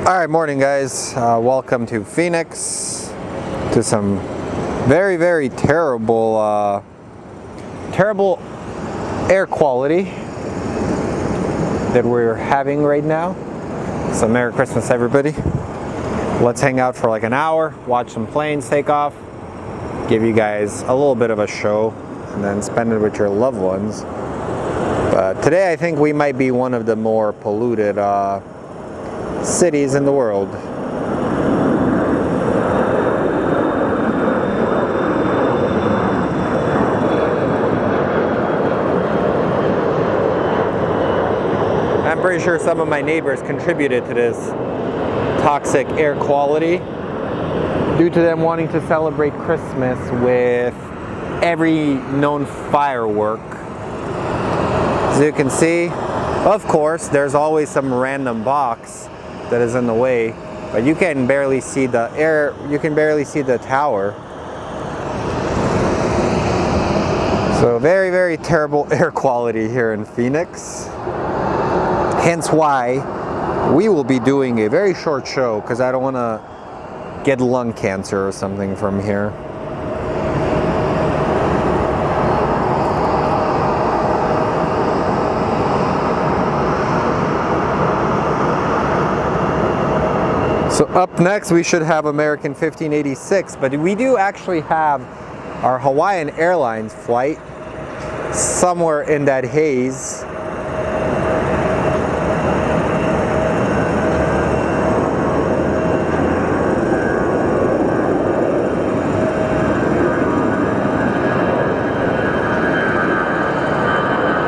Alright, morning guys. Welcome to Phoenix, to some very terrible air quality that we're having right now. So Merry Christmas everybody. Let's hang out for like an hour, watch some planes take off, give you guys a little bit of a show, and then spend it with your loved ones. But today I think we might be one of the more polluted cities in the world. I'm pretty sure some of my neighbors contributed to this toxic air quality due to them wanting to celebrate Christmas with every known firework. As you can see, of course, there's always some random box that is in the way, but you can barely see the air, you can barely see the tower. So very terrible air quality here in Phoenix. Hence why we will be doing a very short show, because I don't want to get lung cancer or something from here. So up next we should have American 1586, but we do actually have our Hawaiian Airlines flight somewhere in that haze.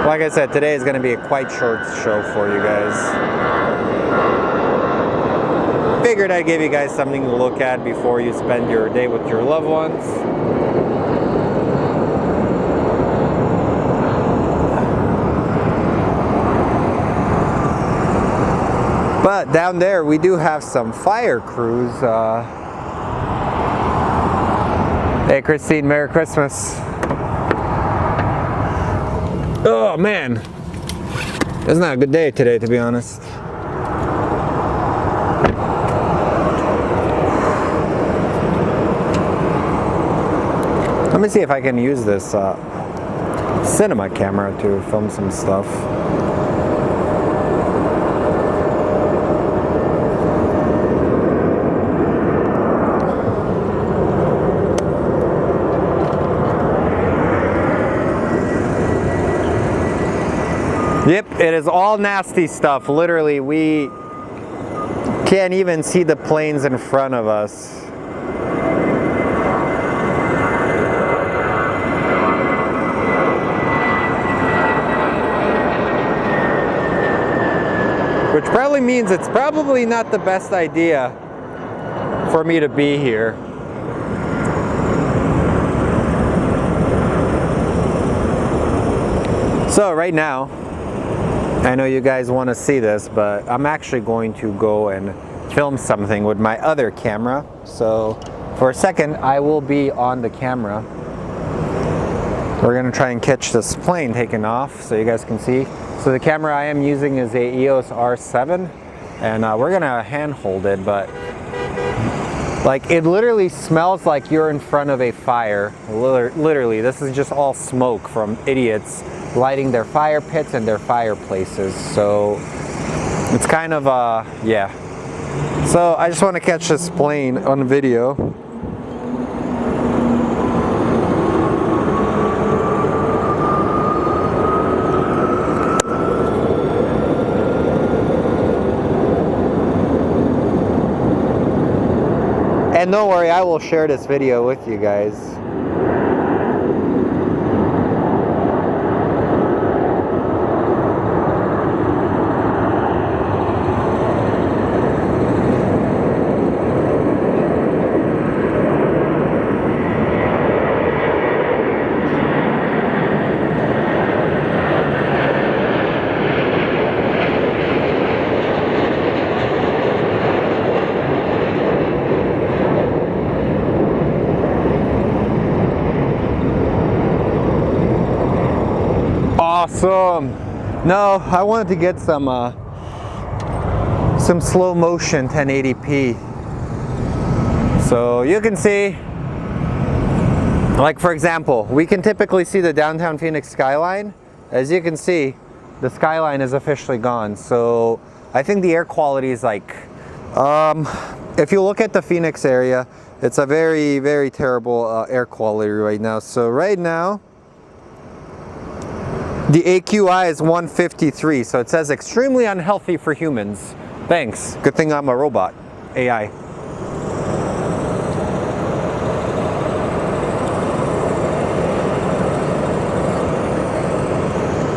Like I said, today is going to be a quite short show for you guys. Figured I'd give you guys something to look at before you spend your day with your loved ones. But down there we do have some fire crews. Hey Christine, Merry Christmas. Oh man, it's not a good day today, to be honest. Let me see if I can use this cinema camera to film some stuff. Yep, it is all nasty stuff. Literally, we can't even see the planes in front of us. Which probably means it's probably not the best idea for me to be here. So right now, I know you guys want to see this, but I'm actually going to go and film something with my other camera. So for a second, I will be on the camera. We're going to try and catch this plane taking off so you guys can see. So the camera I am using is a EOS R7, and we're going to hand hold it, but like it literally smells like you're in front of a fire. Literally, this is just all smoke from idiots lighting their fire pits and their fireplaces. So it's kind of yeah. So I just want to catch this plane on video. And don't worry, I will share this video with you guys. Awesome. No, I wanted to get some some slow motion 1080p. So you can see, like for example, we can typically see the downtown Phoenix skyline. As you can see, the skyline is officially gone. So I think the air quality is like, if you look at the Phoenix area, it's a very, very terrible air quality right now. So right now, the AQI is 153. So it says extremely unhealthy for humans. Thanks. Good thing I'm a robot. AI.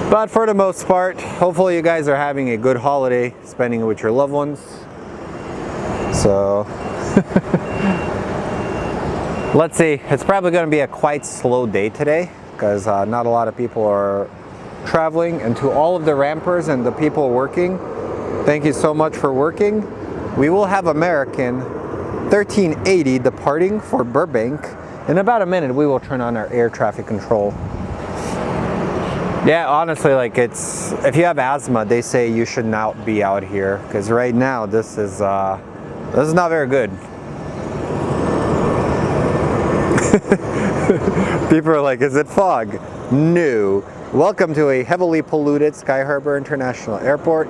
But for the most part, hopefully you guys are having a good holiday, spending it with your loved ones. So, let's see. It's probably going to be a quite slow day today because not a lot of people are traveling. And to all of the rampers and the people working, thank you so much for working. We will have American 1380 departing for Burbank. In about a minute, we will turn on our air traffic control. Yeah, honestly, like if you have asthma, they say you should not be out here because right now this is not very good. People are like, is it fog? No. Welcome to a heavily polluted Sky Harbor International Airport.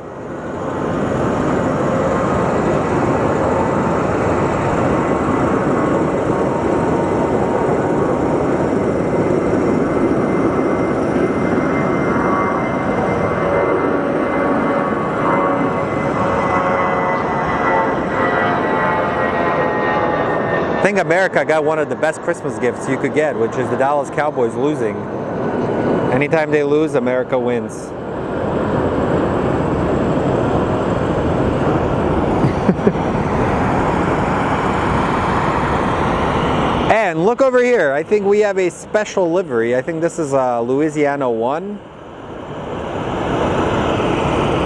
I think America got one of the best Christmas gifts you could get, which is the Dallas Cowboys losing. Anytime they lose, America wins. And look over here. I think we have a special livery. I think this is Louisiana 1.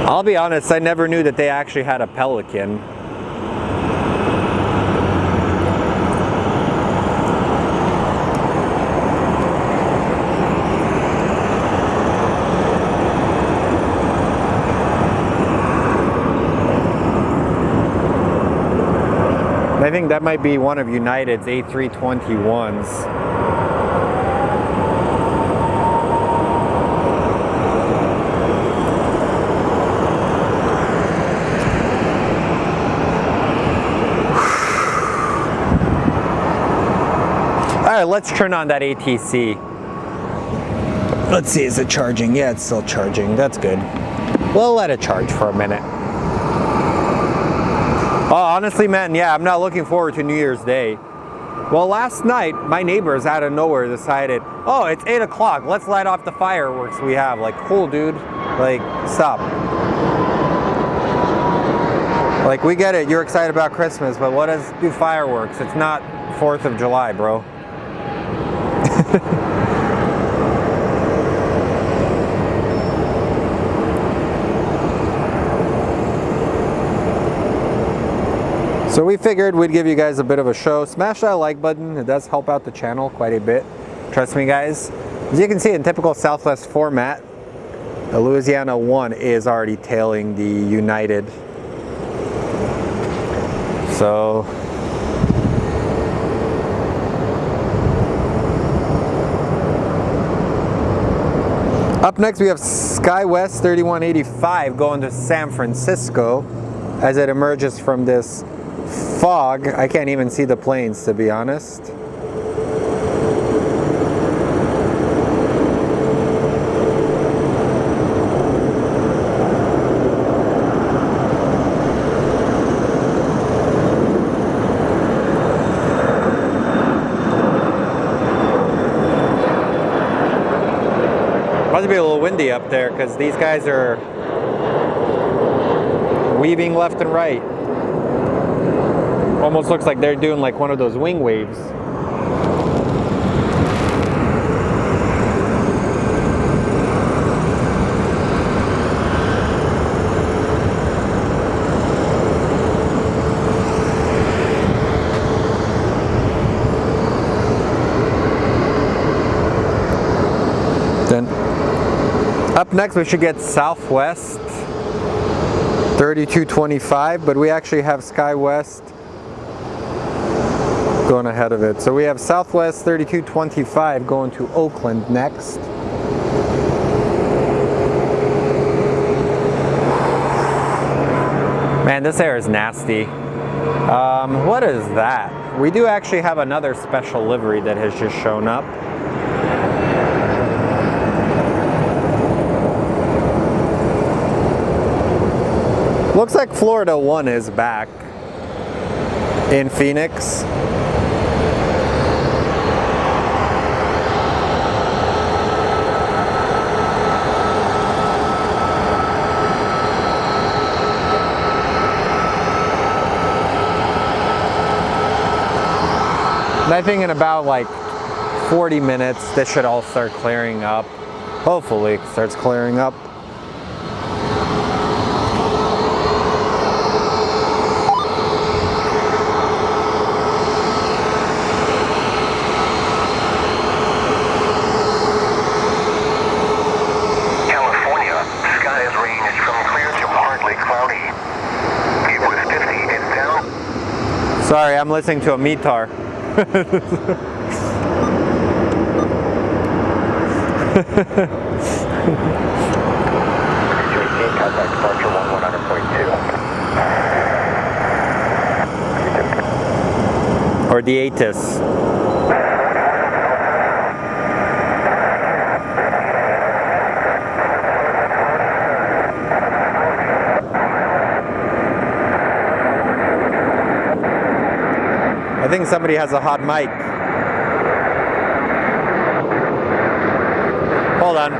I'll be honest, I never knew that they actually had a Pelican. I think that might be one of United's A321s. All right, let's turn on that ATC. Let's see, is it charging? Yeah, it's still charging. That's good. We'll let it charge for a minute. Oh, honestly, man, yeah, I'm not looking forward to New Year's Day. Well, last night, my neighbors out of nowhere decided, oh, it's 8 o'clock, let's light off the fireworks we have. Like, cool, dude. Like, stop. Like, we get it, you're excited about Christmas, but what does do fireworks? It's not 4th of July, bro. So we figured we'd give you guys a bit of a show. Smash that like button. It does help out the channel quite a bit. Trust me, guys. As you can see, in typical Southwest format, the Louisiana 1 is already tailing the United. So up next, we have SkyWest 3185 going to San Francisco as it emerges from this fog. I can't even see the planes, to be honest. Must be a little windy up there because these guys are weaving left and right. Almost looks like they're doing like one of those wing waves. Then up next we should get Southwest 3225, but we actually have SkyWest going ahead of it. So we have Southwest 3225 going to Oakland next. Man, this air is nasty. What is that? We do actually have another special livery that has just shown up. Looks like Florida 1 is back in Phoenix. And I think in about like 40 minutes, this should all start clearing up. Hopefully it starts clearing up. California, skies range from clear to partly cloudy. It was 50 and down. Sorry, I'm listening to a METAR. Contact departure 100.2. Or the ATIS. I think somebody has a hot mic. Hold on.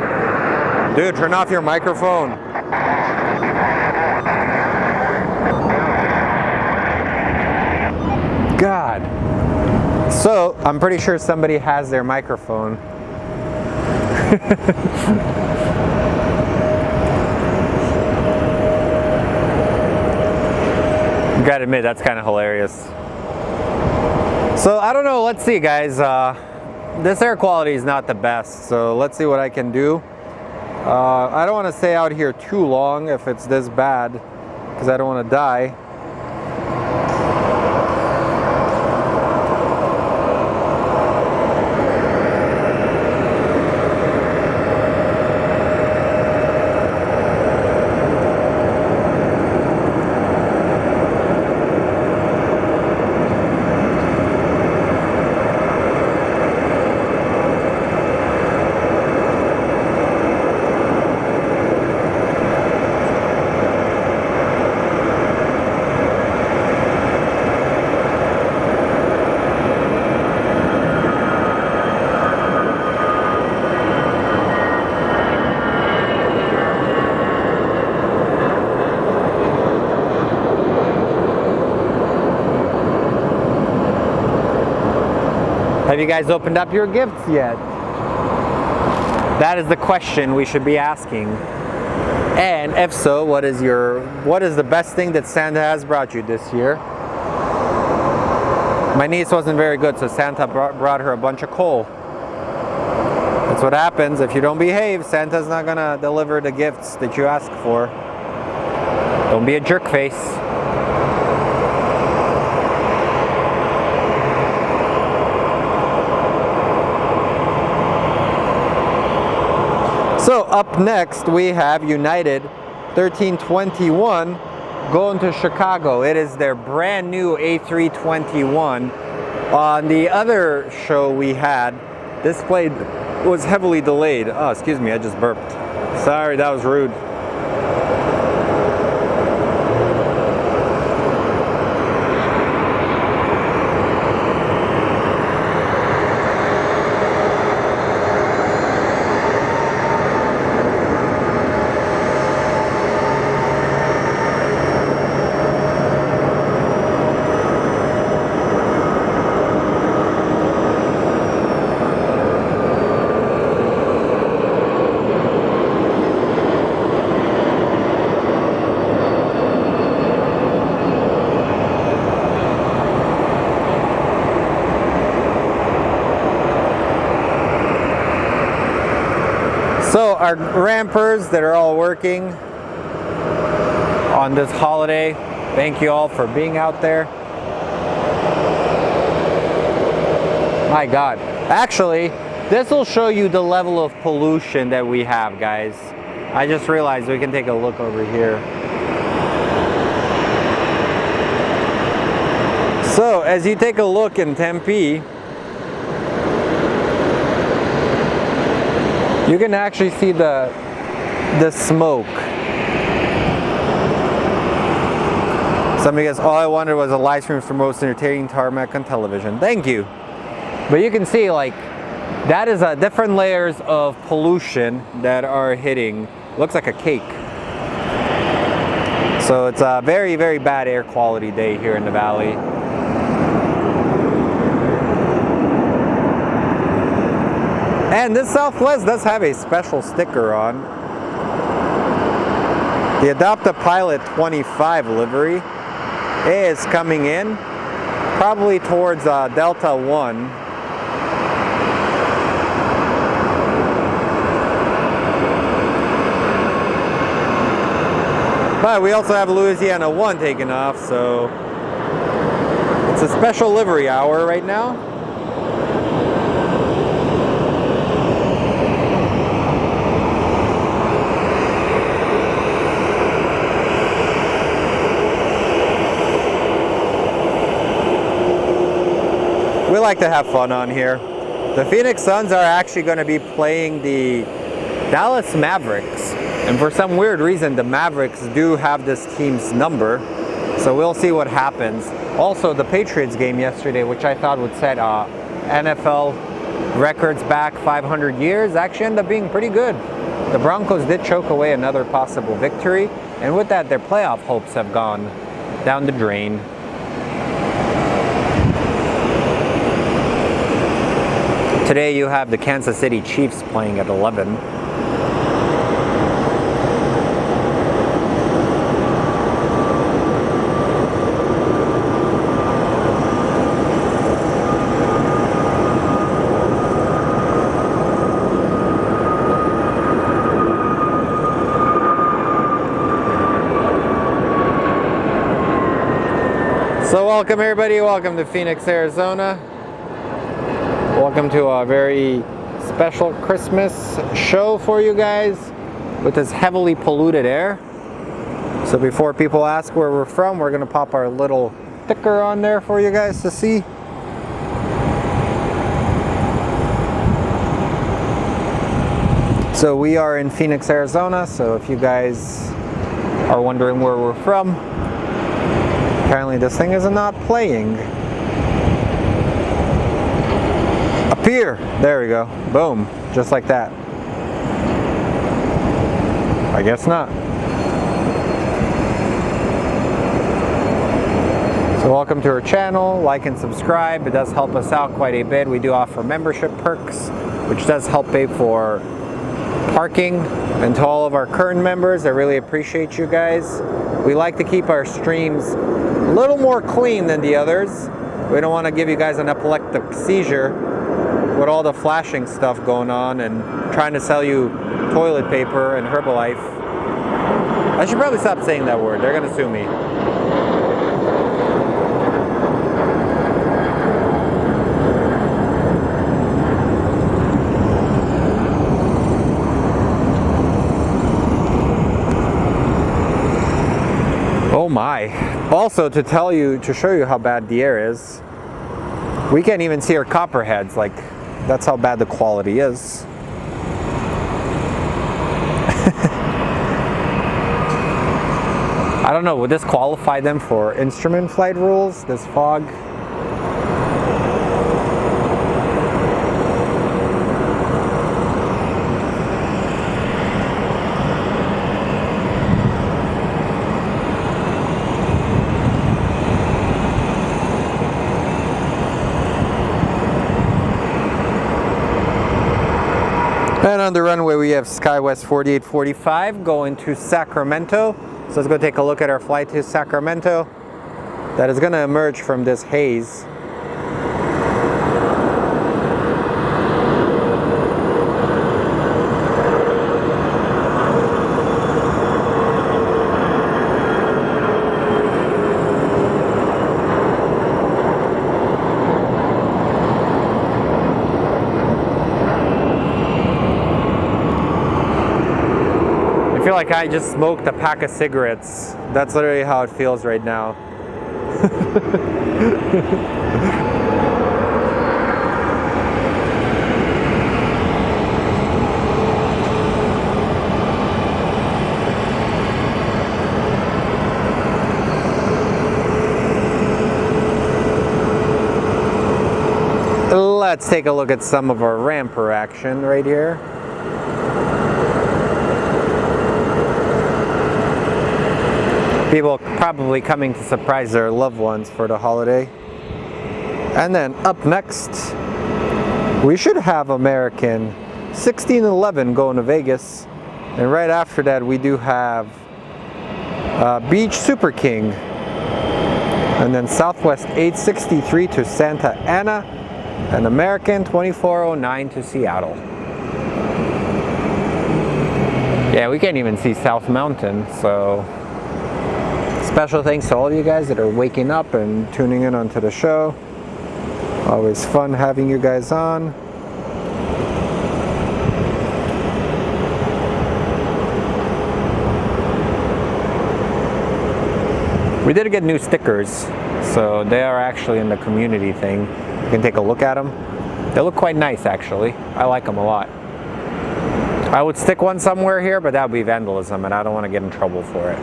Dude, turn off your microphone. God. So, I'm pretty sure somebody has their microphone. Gotta admit, that's kind of hilarious. So I don't know, let's see guys, this air quality is not the best, so let's see what I can do. I don't want to stay out here too long if it's this bad, because I don't want to die. Have you guys opened up your gifts yet? That is the question we should be asking. And if so, what is the best thing that Santa has brought you this year? My niece wasn't very good, so Santa brought her a bunch of coal. That's what happens if you don't behave. Santa's not gonna deliver the gifts that you ask for. Don't be a jerk face. So up next we have United 1321 going to Chicago. It is their brand new A321. On the other show we had, this plane was heavily delayed. Oh, excuse me, I just burped. Sorry, that was rude. So our rampers that are all working on this holiday. Thank you all for being out there. My God. Actually, this will show you the level of pollution that we have, guys. I just realized we can take a look over here. So, as you take a look in Tempe, you can actually see the smoke. Somebody goes, all I wanted was a live stream for most entertaining tarmac on television. Thank you. But you can see, like, that is different layers of pollution that are hitting. Looks like a cake. So it's a very, very bad air quality day here in the valley. And this Southwest does have a special sticker on. The Adopt a Pilot 25 livery is coming in, probably towards Delta 1. But we also have Louisiana 1 taking off, so it's a special livery hour right now. We like to have fun on here. The Phoenix Suns are actually going to be playing the Dallas Mavericks. And for some weird reason, the Mavericks do have this team's number. So we'll see what happens. Also, the Patriots game yesterday, which I thought would set NFL records back 500 years, actually ended up being pretty good. The Broncos did choke away another possible victory. And with that, their playoff hopes have gone down the drain. Today you have the Kansas City Chiefs playing at 11. So welcome everybody, welcome to Phoenix, Arizona. Welcome to a very special Christmas show for you guys with this heavily polluted air. So before people ask where we're from, we're going to pop our little sticker on there for you guys to see. So we are in Phoenix, Arizona. So if you guys are wondering where we're from, apparently this thing is not playing. Here, there we go, boom, just like that. I guess not. So welcome to our channel, like and subscribe. It does help us out quite a bit. We do offer membership perks, which does help pay for parking. And to all of our current members, I really appreciate you guys. We like to keep our streams a little more clean than the others. We don't want to give you guys an epileptic seizure with all the flashing stuff going on and trying to sell you toilet paper and Herbalife. I should probably stop saying that word. They're gonna sue me. Oh my. Also, to show you how bad the air is, we can't even see our copperheads. Like, that's how bad the quality is. I don't know, would this qualify them for instrument flight rules, this fog? And on the runway we have SkyWest 4845 going to Sacramento. So let's go take a look at our flight to Sacramento. That is going to emerge from this haze. I feel like I just smoked a pack of cigarettes. That's literally how it feels right now. Let's take a look at some of our ramper action right here. People probably coming to surprise their loved ones for the holiday. And then up next, we should have American 1611 going to Vegas. And right after that, we do have Beach Super King. And then Southwest 863 to Santa Ana. And American 2409 to Seattle. Yeah, we can't even see South Mountain, so special thanks to all of you guys that are waking up and tuning in onto the show. Always fun having you guys on. We did get new stickers, so they are actually in the community thing. You can take a look at them. They look quite nice, actually. I like them a lot. I would stick one somewhere here, but that would be vandalism, and I don't want to get in trouble for it.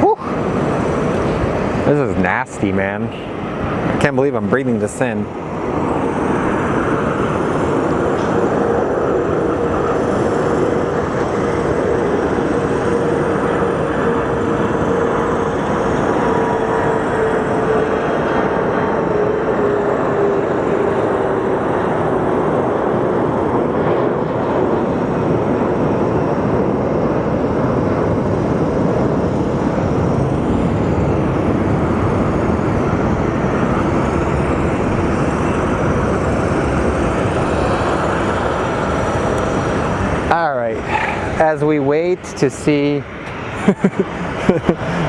Whew. This is nasty, man. I can't believe I'm breathing this in. As we wait to see,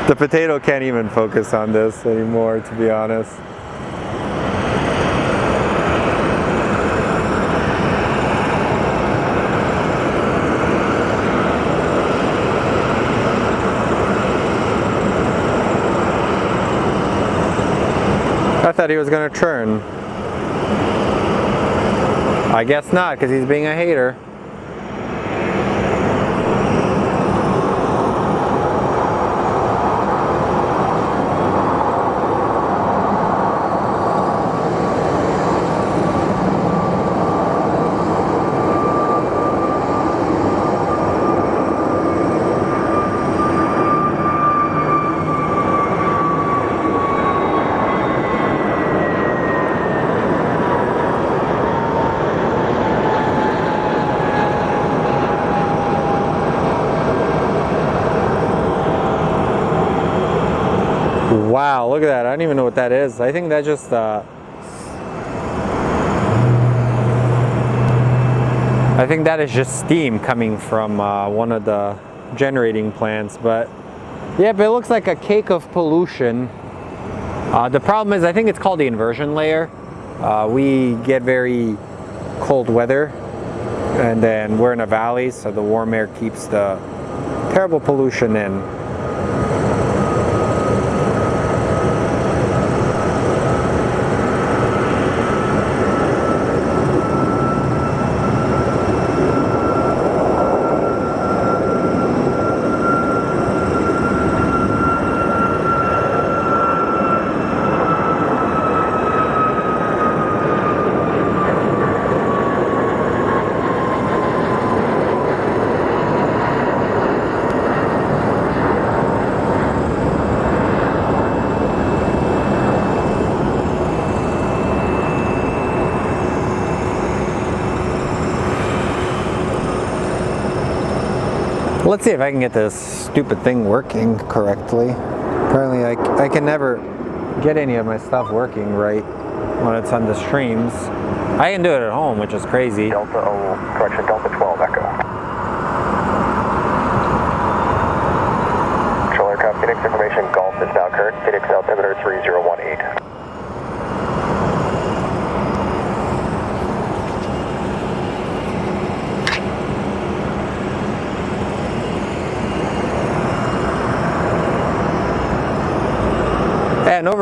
the potato can't even focus on this anymore, to be honest. I thought he was going to turn. I guess not, because he's being a hater. Wow, look at that. I don't even know what that is. I think that just I think that is just steam coming from one of the generating plants. But yeah, but it looks like a cake of pollution. The problem is, I think it's called the inversion layer. We get very cold weather, and then we're in a valley, so the warm air keeps the terrible pollution in. Let's see if I can get this stupid thing working correctly. Apparently I can never get any of my stuff working right when it's on the streams. I can do it at home, which is crazy. Delta 12 Echo. Controller, Phoenix information, Golf is now current. Phoenix altimeter 3018.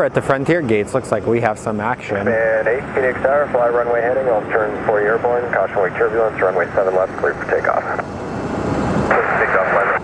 at the Frontier gates. Looks like we have some action. And 8 Phoenix Tower, fly runway heading, all turn for airborne, caution wake turbulence, runway 7 left, clear for takeoff. Takeoff, fly runway.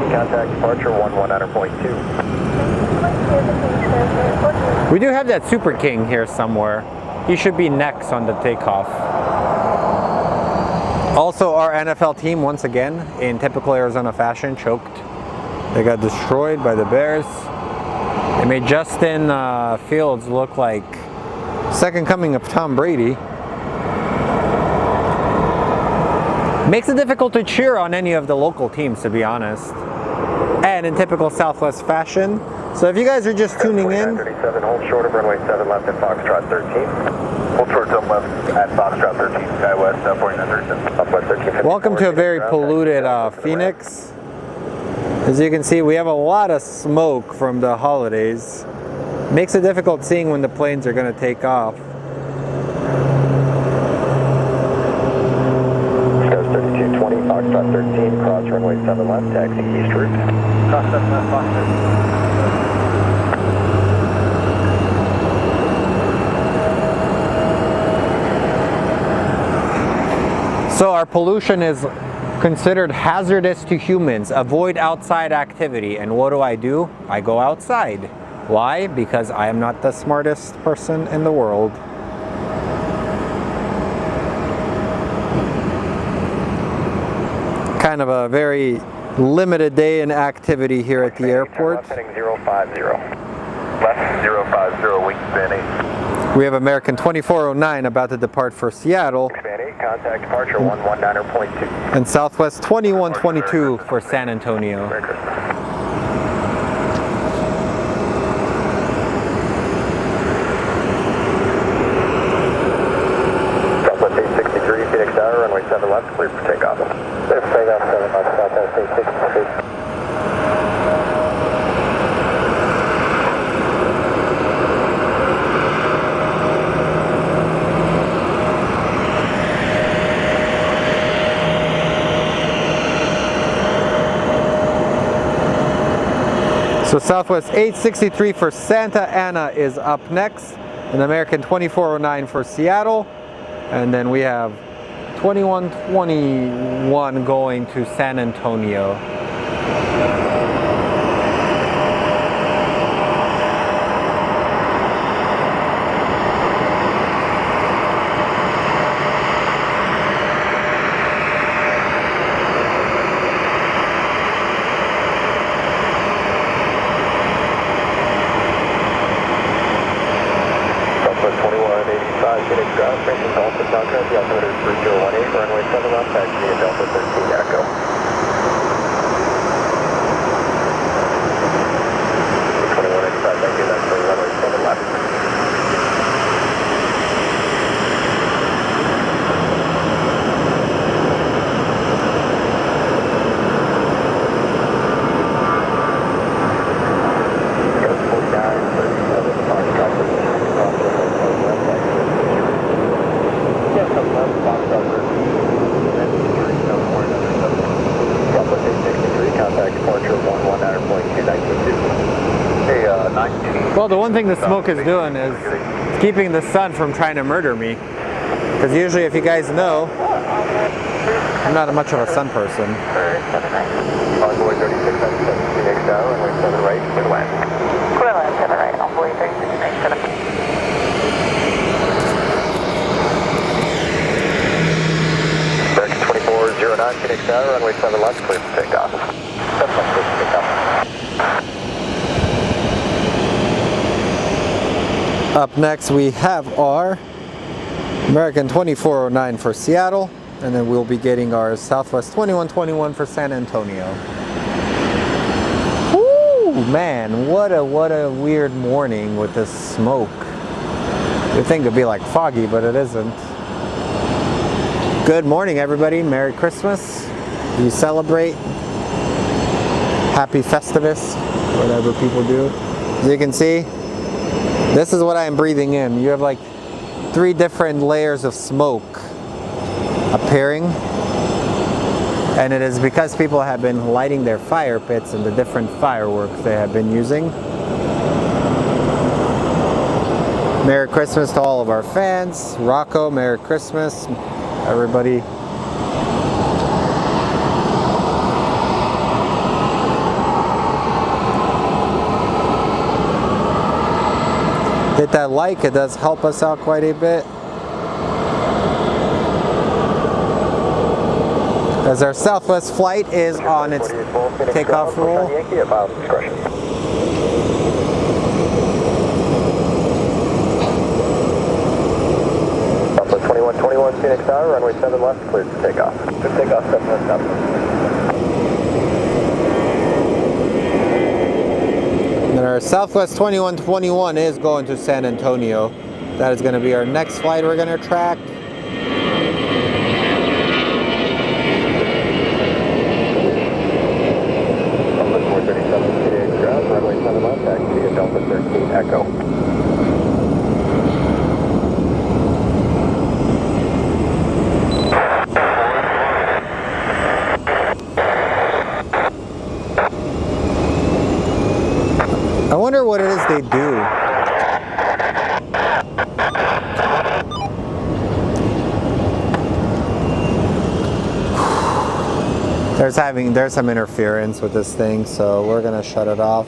Contact departure 119.2. We do have that Super King here somewhere. He should be next on the takeoff. Also, our NFL team, once again, in typical Arizona fashion, choked. They got destroyed by the Bears. They made Justin Fields look like second coming of Tom Brady. Makes it difficult to cheer on any of the local teams, to be honest. And in typical Southwest fashion. So if you guys are just tuning in, 37, hold short of runway 7 left at Foxtrot 13. Hold short of left at Foxtrot 13, Skywest, 4937. Southwest 13. Welcome to a very polluted Phoenix. As you can see, we have a lot of smoke from the holidays. Makes it difficult seeing when the planes are going to take off. Skywest 3220, Foxtrot 13, cross runway 7 left, taxi east route. Cross 7 left, Foxtrot. So our pollution is considered hazardous to humans. Avoid outside activity. And what do? I go outside. Why? Because I am not the smartest person in the world. Kind of a very limited day in activity here at the airport. Left heading 050. Left 050, wingspan 8. We have American 2409 about to depart for Seattle. Wingspan 8, contact departure 119.2. And Southwest 2122 for San Antonio. Merry Christmas. Southwest 863, Phoenix Tower, runway 7 left, clear for takeoff. Clear for takeoff, 7 left, Southwest 863. So Southwest 863 for Santa Ana is up next, and American 2409 for Seattle, and then we have 2121 going to San Antonio. Phoenix ground, Franklin Delta, Contact, the altimeter is 3018, runway 7 left, taxi at Delta 13 Echo. 2185, thank you, that's for runway 7 left. Well, the one thing the smoke is doing is keeping the sun from trying to murder me. Because usually, if you guys know, I'm not much of a sun person. Envoy 3697, Phoenix Tower, runway 7 right, clear land. Clear land, 7 right, Envoy 3697. American 2409, Phoenix Tower, runway 7 left, clear for takeoff. 7 left, clear for takeoff. Up next, we have our American 2409 for Seattle, and then we'll be getting our Southwest 2121 for San Antonio. Woo, man, what a weird morning with this smoke. You'd think it'd be like foggy, but it isn't. Good morning, everybody. Merry Christmas. You celebrate. Happy Festivus, whatever people do. As you can see, this is what I am breathing in. You have like 3 different layers of smoke appearing. And it is because people have been lighting their fire pits and the different fireworks they have been using. Merry Christmas to all of our fans. Rocco, Merry Christmas. Everybody. Hit that like, it does help us out quite a bit. As our Southwest flight is on its takeoff roll. Southwest 2121 Phoenix Tower, runway 7 left, cleared for takeoff. Good takeoff, 7 left, Southwest. And our Southwest 2121 is going to San Antonio. That is going to be our next flight we're going to track. Delta 13 Echo. I wonder what it is they do. There's some interference with this thing, so we're gonna shut it off.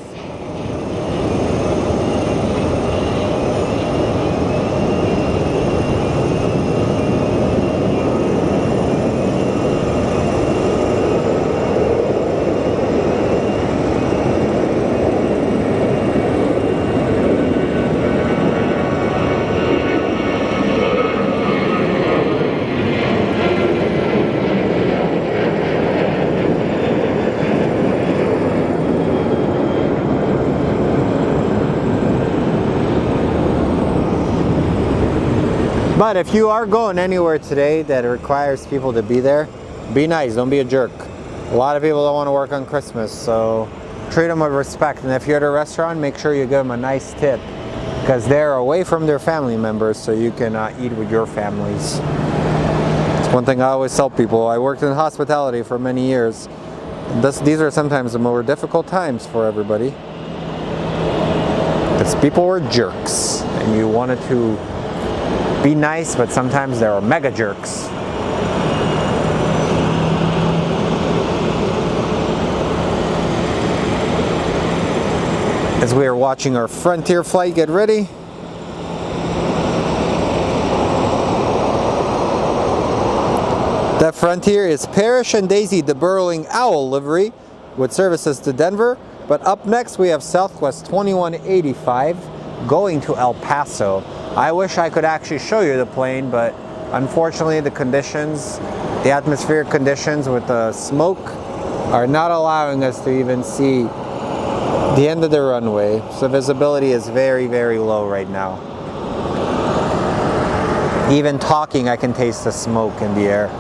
But if you are going anywhere today that requires people to be there, be nice, don't be a jerk. A lot of people don't want to work on Christmas, so treat them with respect. And if you're at a restaurant, make sure you give them a nice tip, because they're away from their family members, so you can eat with your families. It's one thing I always tell people. I worked in hospitality for many years. These are sometimes the more difficult times for everybody, because people were jerks, and you wanted to be nice, but sometimes there are mega jerks. As we are watching our Frontier flight get ready. That Frontier is Parrish and Daisy the Burrowing Owl livery with services to Denver. But up next we have Southwest 2185 going to El Paso. I wish I could actually show you the plane, but unfortunately the conditions, the atmospheric conditions with the smoke are not allowing us to even see the end of the runway. So visibility is very, very low right now. Even talking, I can taste the smoke in the air.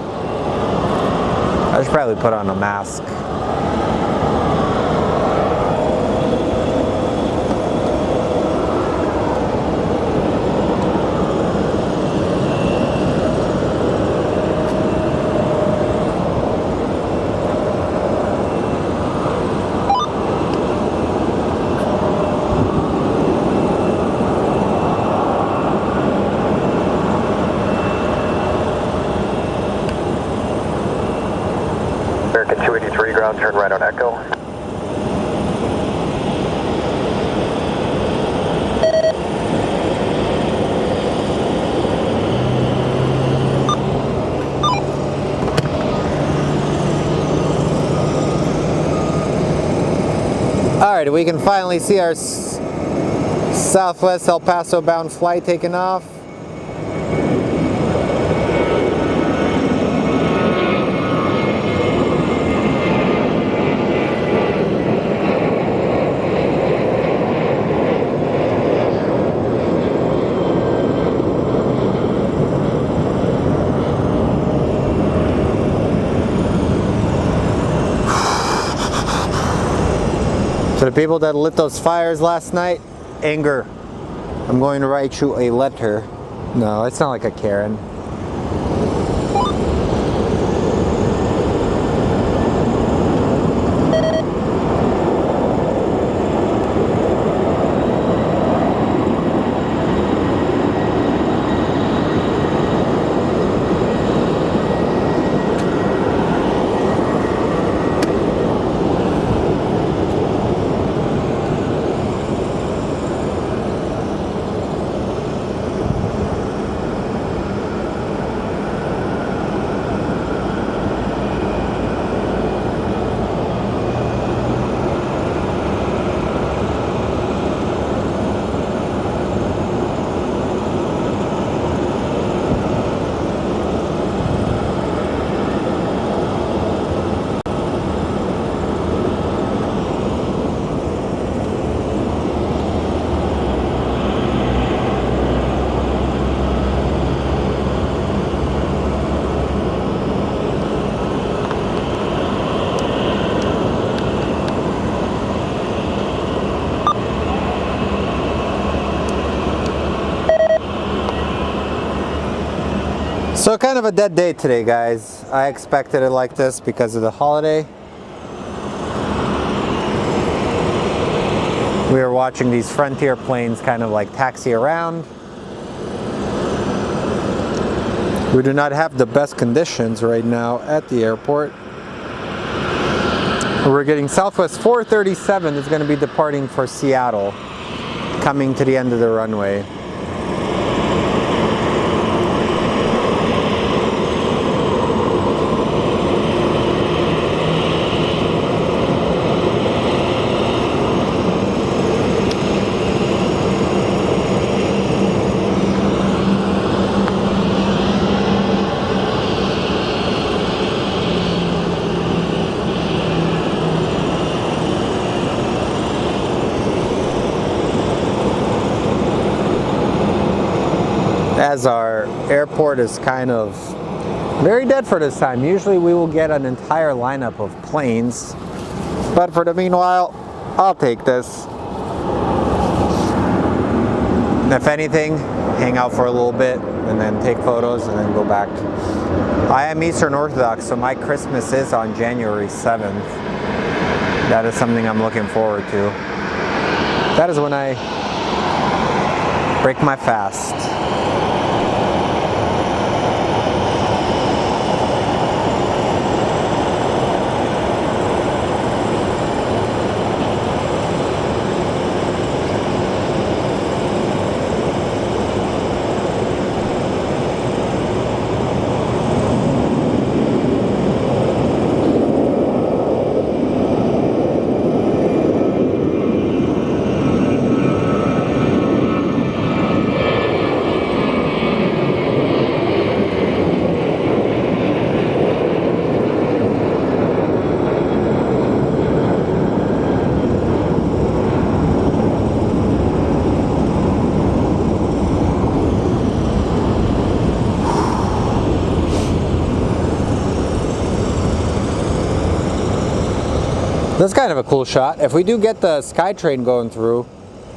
I should probably put on a mask. American 283 ground, turn right on Echo. All right, we can finally see our Southwest El Paso bound flight taking off. To the people that lit those fires last night, anger. I'm going to write you a letter. No, it's not like a Karen. So kind of a dead day today, guys. I expected it like this because of the holiday. We were watching these Frontier planes kind of like taxi around. We do not have the best conditions right now at the airport. We're getting Southwest 437 is going to be departing for Seattle, coming to the end of the runway. As our airport is kind of very dead for this time. Usually we will get an entire lineup of planes, but for the meanwhile, I'll take this. If anything, hang out for a little bit and then take photos and then go back. I am Eastern Orthodox, so my Christmas is on January 7th. That is something I'm looking forward to. That is when I break my fast. That's kind of a cool shot. If we do get the SkyTrain going through,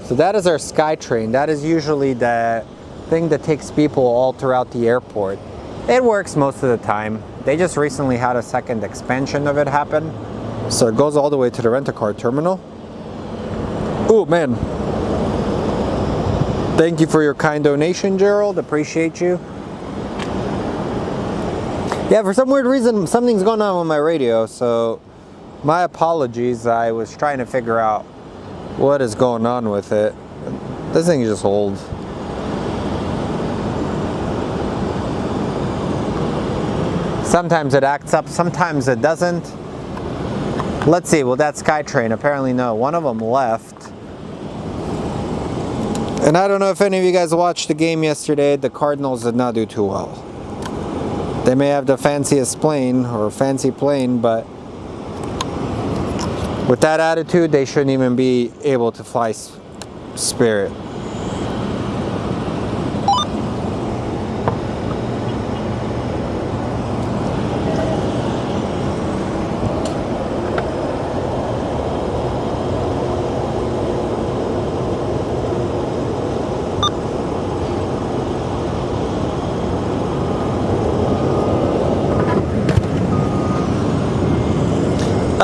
so that is our SkyTrain. That is usually the thing that takes people all throughout the airport. It works most of the time. They just recently had a second expansion of it happen. So it goes all the way to the rent-a-car terminal. Oh man. Thank you for your kind donation, Gerald. Appreciate you. Yeah, for some weird reason, something's going on with my radio, so my apologies. I was trying to figure out what is going on with it. This thing is just old. Sometimes it acts up, sometimes it doesn't. Let's see, well, that SkyTrain, apparently no. One of them left. And I don't know if any of you guys watched the game yesterday. The Cardinals did not do too well. They may have the fanciest plane or fancy plane, but with that attitude, they shouldn't even be able to fly Spirit.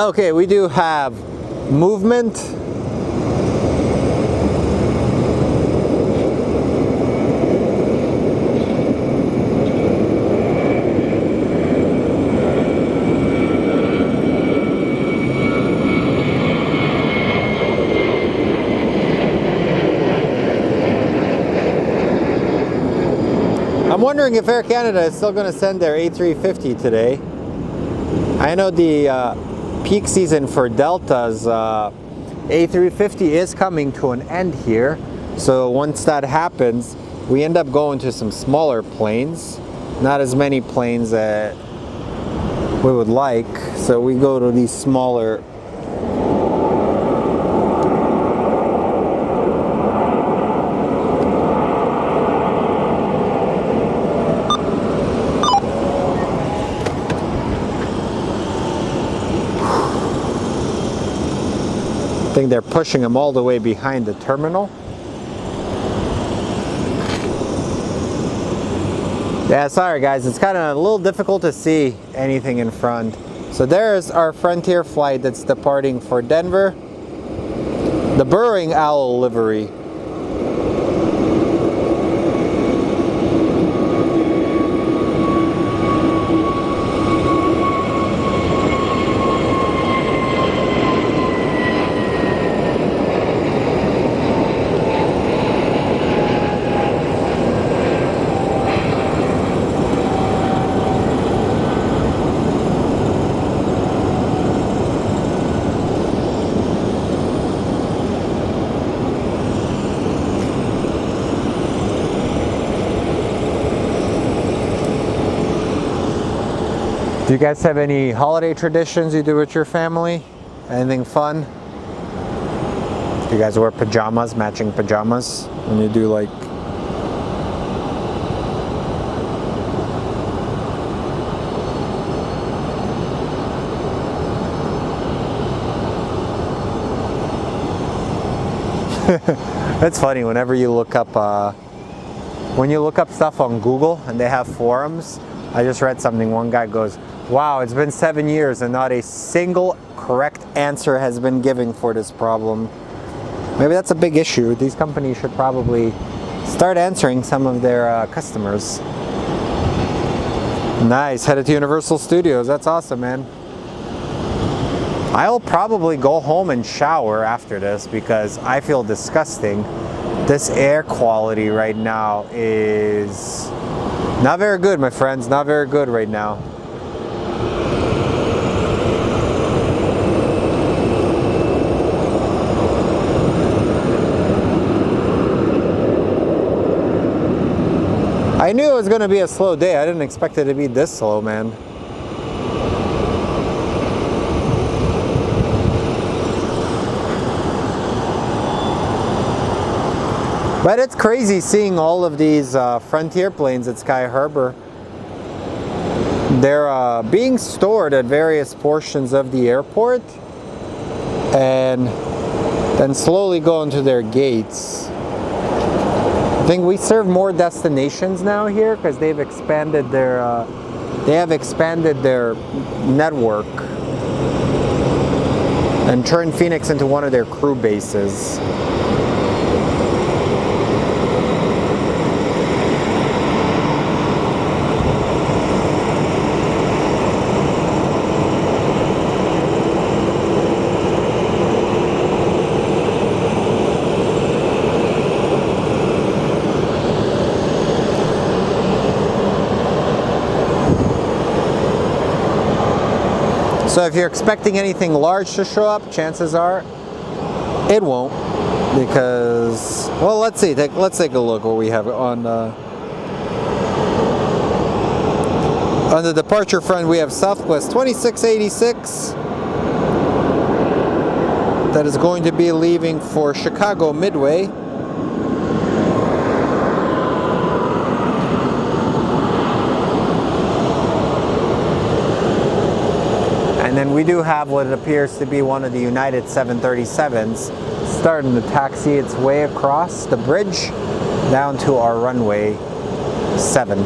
Okay, we do have movement. I'm wondering if Air Canada is still going to send their A350 today. I know the peak season for Delta's A350 is coming to an end here. So once that happens, we end up going to some smaller planes. Not as many planes that we would like. So we go to these smaller I think they're pushing them all the way behind the terminal. Yeah, sorry guys, it's kind of a little difficult to see anything in front. So there's our Frontier flight that's departing for Denver. The Burrowing Owl livery. Do you guys have any holiday traditions you do with your family? Anything fun? Do you guys wear pajamas, matching pajamas, when you do like... It's funny, whenever you look up, when you look up stuff on Google and they have forums, I just read something, one guy goes, wow, it's been 7 years and not a single correct answer has been given for this problem. Maybe that's a big issue. These companies should probably start answering some of their customers. Nice, headed to Universal Studios. That's awesome, man. I'll probably go home and shower after this because I feel disgusting. This air quality right now is not very good, my friends. Not very good right now. I knew it was going to be a slow day. I didn't expect it to be this slow, man. But it's crazy seeing all of these Frontier planes at Sky Harbor. They're being stored at various portions of the airport and then slowly go into their gates. I think we serve more destinations now here because they've expanded their network and turned Phoenix into one of their crew bases. So if you're expecting anything large to show up, chances are it won't, because, well, let's see. Let's take a look what we have on the departure front. We have Southwest 2686 that is going to be leaving for Chicago Midway. And then we do have what appears to be one of the United 737s starting to taxi its way across the bridge down to our runway 7.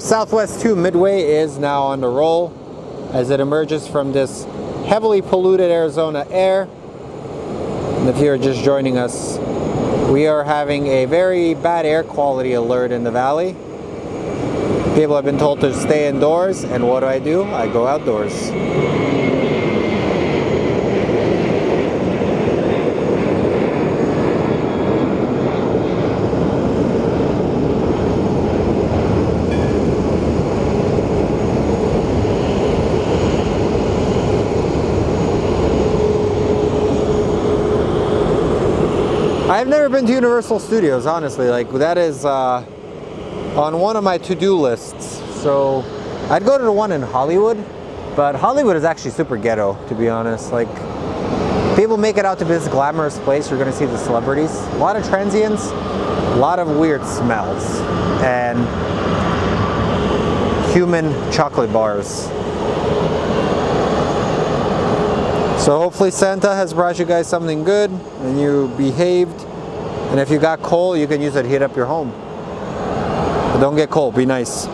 Our Southwest 2 Midway is now on the roll as it emerges from this heavily polluted Arizona air. And if you're just joining us, we are having a very bad air quality alert in the valley. People have been told to stay indoors, and what do? I go outdoors. I've never been to Universal Studios, honestly. Like, that is on one of my to-do lists. So I'd go to the one in Hollywood, but Hollywood is actually super ghetto, to be honest. Like, people make it out to be this glamorous place. You're gonna see the celebrities, a lot of transients, a lot of weird smells, and human chocolate bars. So hopefully Santa has brought you guys something good and you behaved. And if you got coal, you can use it to heat up your home. But don't get cold, be nice.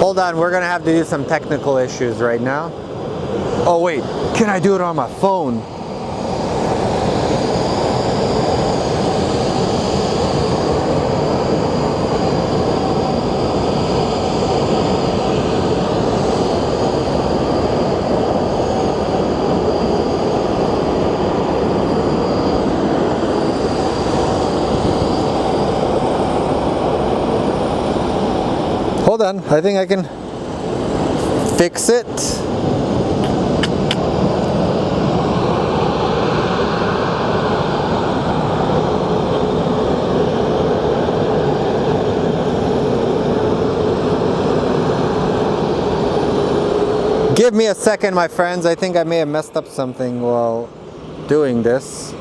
Hold on, we're gonna have to do some technical issues right now. Oh wait, can I do it on my phone? Hold on, I think I can fix it. Give me a second, my friends. I think I may have messed up something while doing this.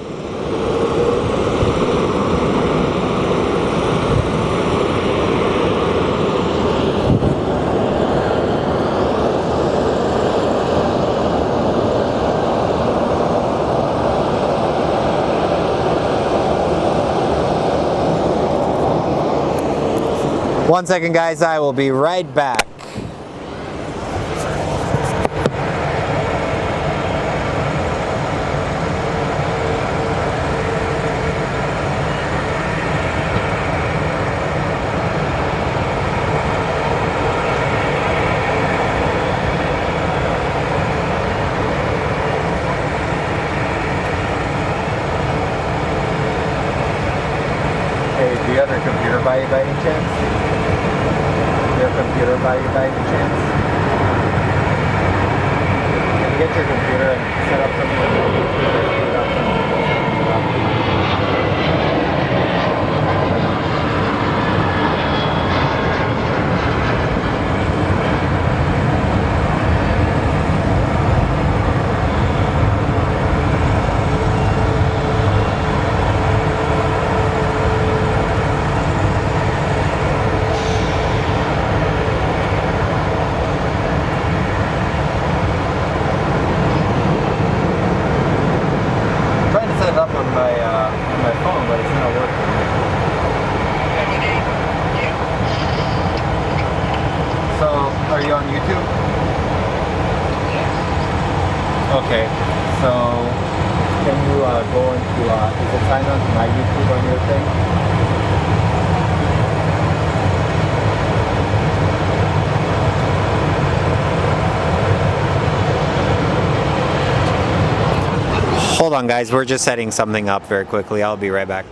One second, guys, I will be right back. Hey, the other computer by any chance? Your computer by any chance? Can you get your computer and set up something? Okay, so can you go into, is it signed on to my YouTube on your thing? hold on guys, we're just setting something up very quickly. I'll be right back.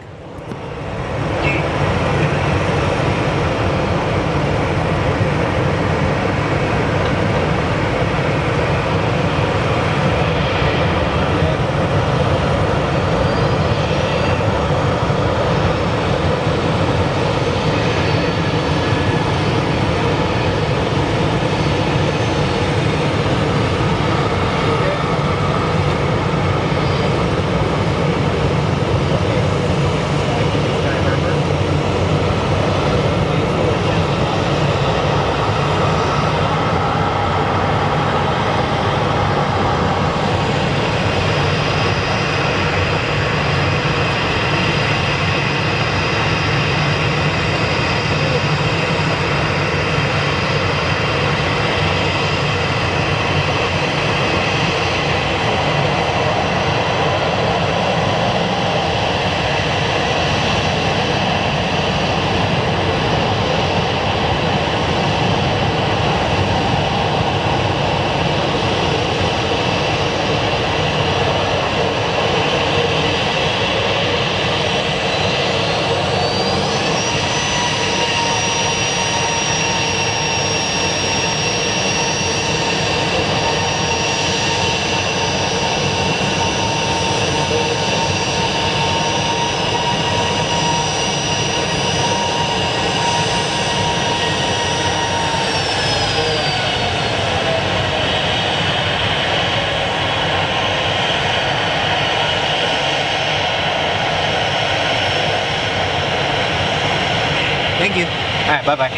Thank you. Alright, bye-bye.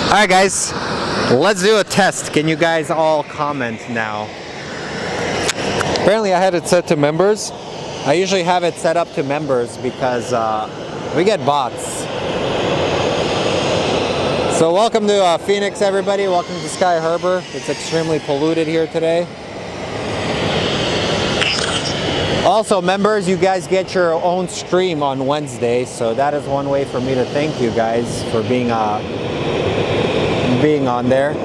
Alright guys, let's do a test. Can you guys all comment now? Apparently I had it set to members. I usually have it set up to members because we get bots. So welcome to Phoenix everybody, welcome to Sky Harbor. It's extremely polluted here today. Also members, you guys get your own stream on Wednesday, so that is one way for me to thank you guys for being on there.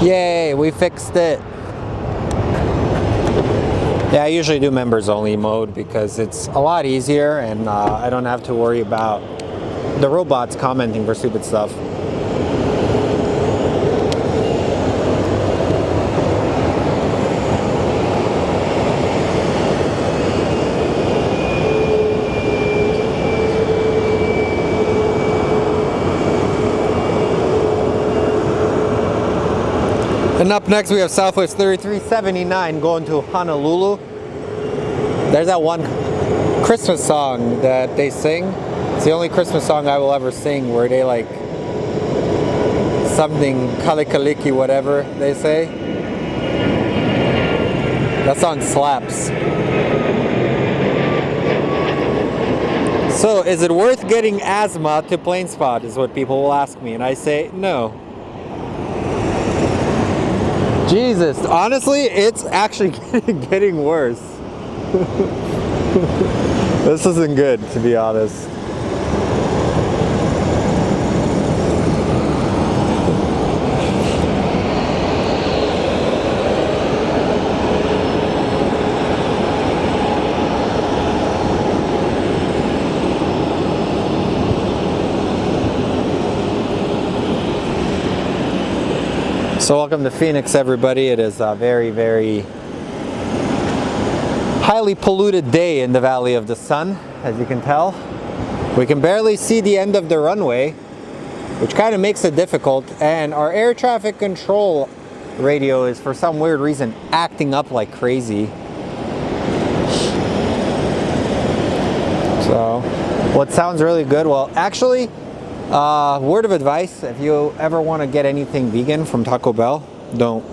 Yay, we fixed it. Yeah, I usually do members only mode because it's a lot easier and I don't have to worry about the robots commenting for stupid stuff. And up next we have Southwest 3379 going to Honolulu. There's that one Christmas song that they sing. It's the only Christmas song I will ever sing where they like something kalikaliki whatever they say. That song slaps. So is it worth getting asthma to plane spot is what people will ask me, and I say no. Jesus, honestly, it's actually getting worse. This isn't good, to be honest. So welcome to Phoenix everybody. It is a very, very highly polluted day in the Valley of the Sun, as you can tell. We can barely see the end of the runway, which kind of makes it difficult, and our air traffic control radio is for some weird reason acting up like crazy. So what sounds really good, well actually, word of advice, if you ever want to get anything vegan from Taco Bell, don't.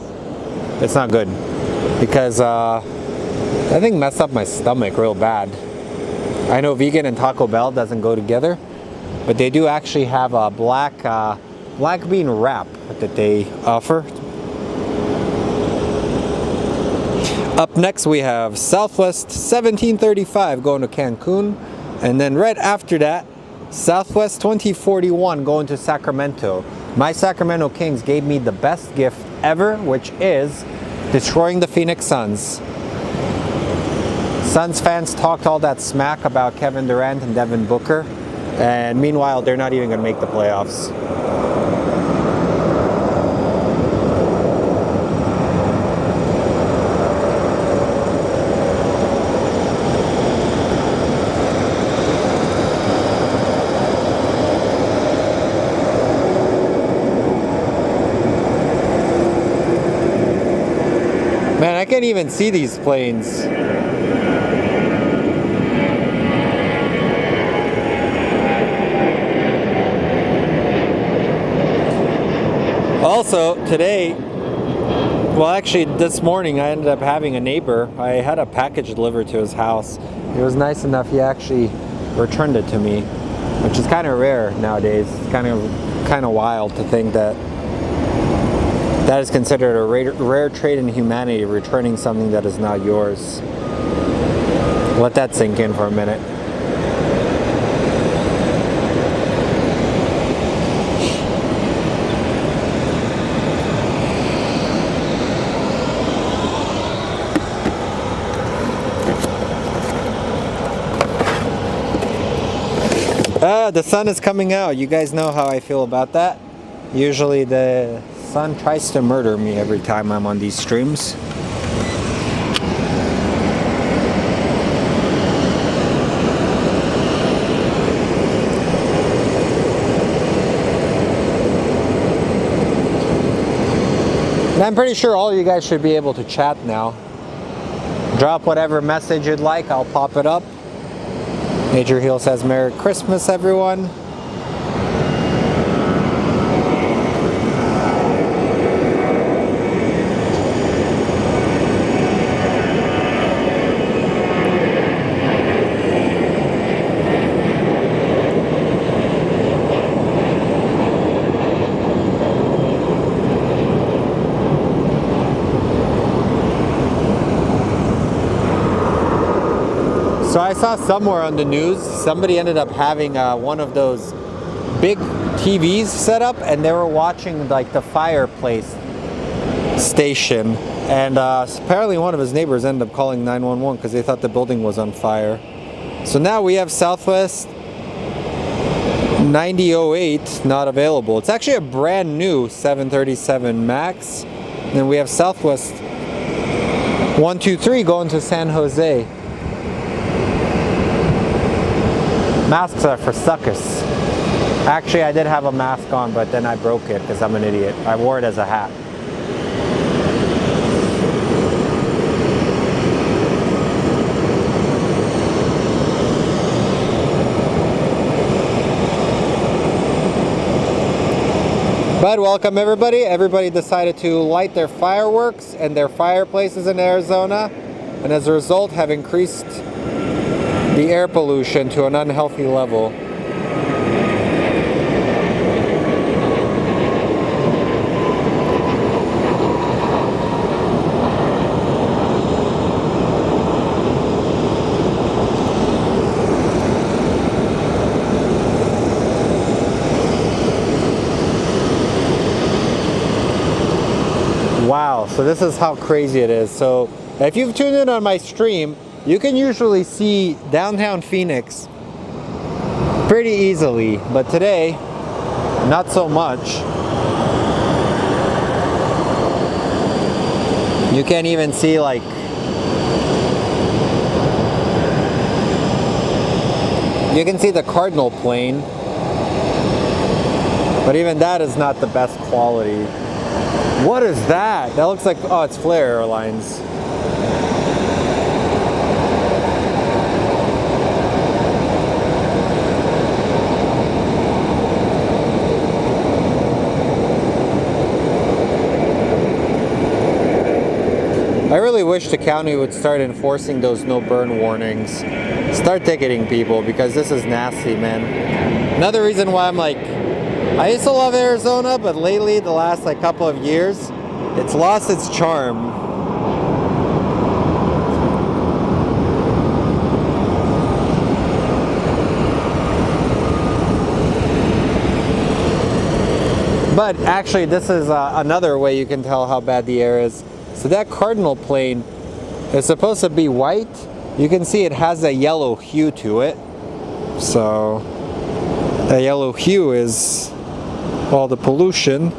It's not good. because that thing messed up my stomach real bad. I know vegan and Taco Bell doesn't go together, but they do actually have a black bean wrap that they offer. Up next we have Southwest 1735 going to Cancun, and then right after that Southwest 2041 going to Sacramento. My Sacramento Kings gave me the best gift ever, which is destroying the Phoenix Suns. Suns fans talked all that smack about Kevin Durant and Devin Booker, and meanwhile they're not even going to make the playoffs. Man, I can't even see these planes. Also, today, well actually this morning I ended up having a neighbor. I had a package delivered to his house. It was nice enough he actually returned it to me, which is kind of rare nowadays. It's kind of wild to think that that is considered a rare trait in humanity, returning something that is not yours. Let that sink in for a minute. The sun is coming out. You guys know how I feel about that. Usually the sun tries to murder me every time I'm on these streams. And I'm pretty sure all you guys should be able to chat now. Drop whatever message you'd like, I'll pop it up. Major Heel says Merry Christmas, everyone. So I saw somewhere on the news, somebody ended up having one of those big TVs set up, and they were watching like the fireplace station. And apparently one of his neighbors ended up calling 911 because they thought the building was on fire. So now we have Southwest 9008 not available. It's actually a brand new 737 MAX. And then we have Southwest 123 going to San Jose. Masks are for suckers. Actually, I did have a mask on, but then I broke it because I'm an idiot. I wore it as a hat. But welcome everybody. Everybody decided to light their fireworks and their fireplaces in Arizona, and as a result have increased the air pollution to an unhealthy level. Wow, so this is how crazy it is. So if you've tuned in on my stream, you can usually see downtown Phoenix pretty easily, but today, not so much. You can't even see like you can see the Cardinal plane, but even that is not the best quality. What is that? That looks like, oh, it's Flair Airlines. I really wish the county would start enforcing those no burn warnings. Start ticketing people, because this is nasty, man. Another reason why I'm like, I used to love Arizona, but lately, the last like couple of years, it's lost its charm. But actually, this is another way you can tell how bad the air is. So that Cardinal plane is supposed to be white. You can see it has a yellow hue to it. So the yellow hue is all the pollution.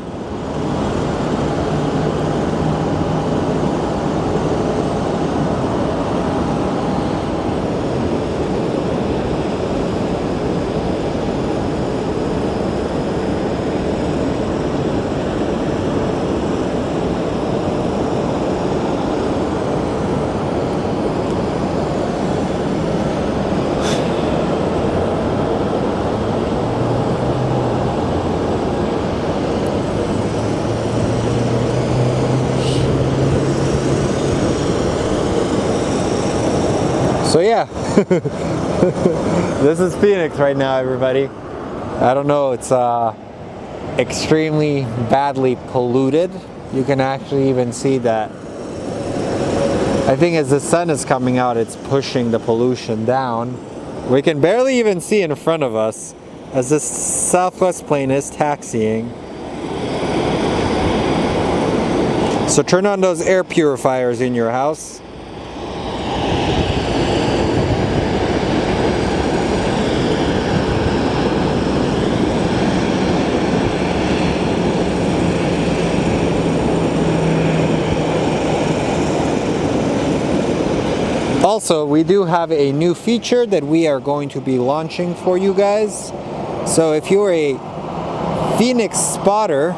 So yeah, this is Phoenix right now, everybody. I don't know, it's extremely badly polluted. You can actually even see that. I think as the sun is coming out, it's pushing the pollution down. We can barely even see in front of us as this Southwest plane is taxiing. So turn on those air purifiers in your house. Also, we do have a new feature that we are going to be launching for you guys. So if you're a Phoenix spotter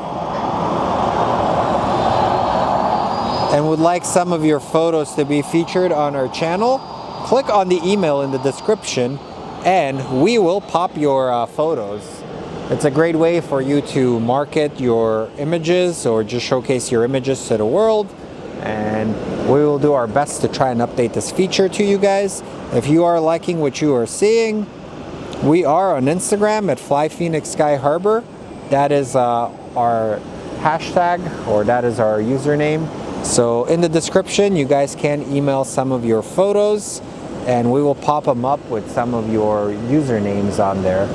and would like some of your photos to be featured on our channel, click on the email in the description and we will pop your photos. It's a great way for you to market your images or just showcase your images to the world. And we will do our best to try and update this feature to you guys. If you are liking what you are seeing, we are on Instagram at Fly Phoenix Sky Harbor. That is our hashtag, or that is our username. So in the description, you guys can email some of your photos and we will pop them up with some of your usernames on there.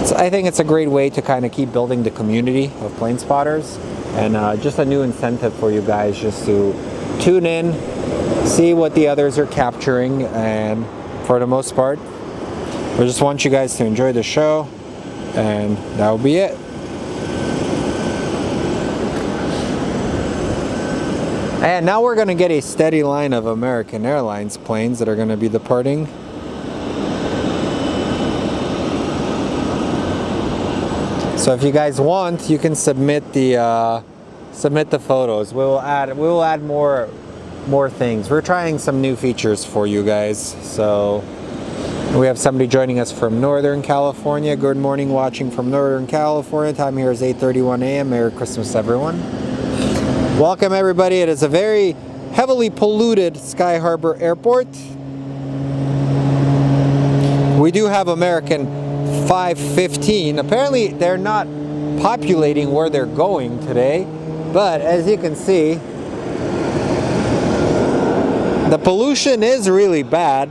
So I think it's a great way to kind of keep building the community of plane spotters, and just a new incentive for you guys just to tune in, see what the others are capturing, and for the most part, we just want you guys to enjoy the show, and that will be it. And now we're going to get a steady line of American Airlines planes that are going to be departing. So if you guys want, you can submit the photos. We will add more things. We're trying some new features for you guys. So we have somebody joining us from Northern California. Good morning, watching from Northern California. Time here is 8:31 a.m. Merry Christmas, everyone. Welcome, everybody. It is a very heavily polluted Sky Harbor Airport. We do have American 515. Apparently, they're not populating where they're going today, but as you can see, the pollution is really bad.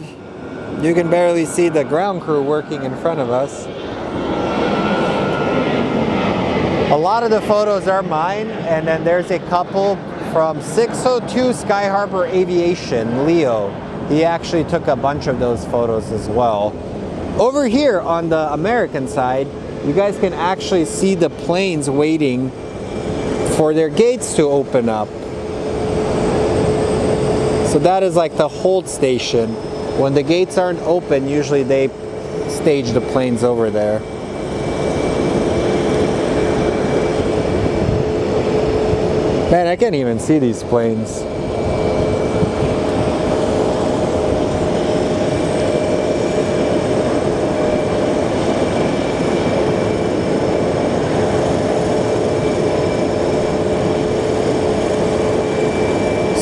You can barely see the ground crew working in front of us. A lot of the photos are mine, and then there's a couple from 602 Sky Harbor Aviation, Leo. He actually took a bunch of those photos as well. Over here on the American side, you guys can actually see the planes waiting for their gates to open up. So that is like the hold station. When the gates aren't open, usually they stage the planes over there. Man, I can't even see these planes.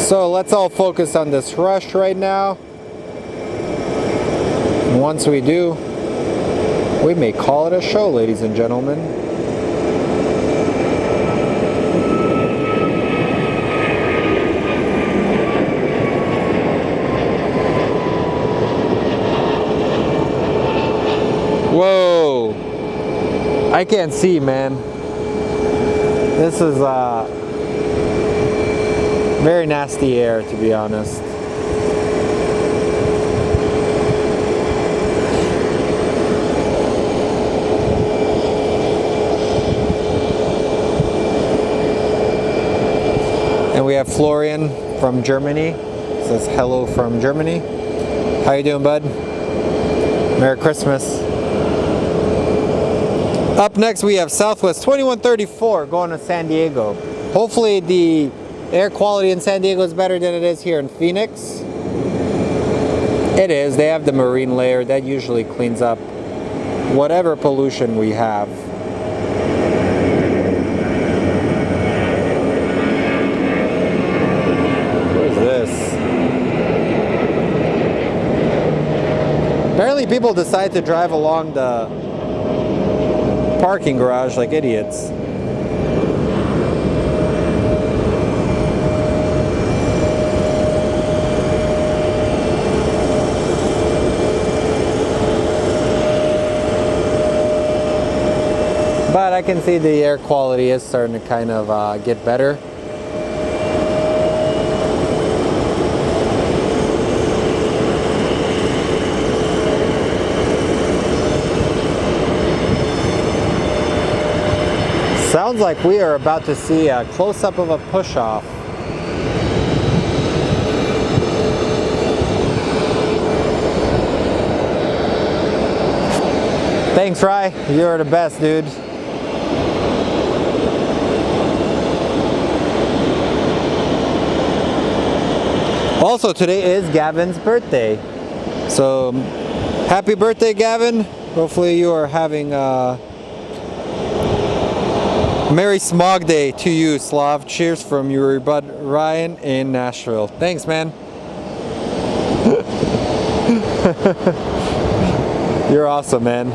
So let's all focus on this rush right now. And once we do, we may call it a show, ladies and gentlemen. Whoa! I can't see, man. This is very nasty air, to be honest. And we have Florian from Germany. It says hello from Germany. How you doing, bud? Merry Christmas. Up next we have Southwest 2134 going to San Diego. Hopefully the air quality in San Diego is better than it is here in Phoenix. It is. They have the marine layer that usually cleans up whatever pollution we have. What is this? Apparently people decide to drive along the parking garage like idiots. But I can see the air quality is starting to kind of get better. Sounds like we are about to see a close-up of a push-off. Thanks, Rye. You're the best, dude. Also, today is Gavin's birthday. So, happy birthday, Gavin. Hopefully you are having a Merry Smog Day to you, Slav. Cheers from your bud Ryan in Nashville. Thanks, man. You're awesome, man.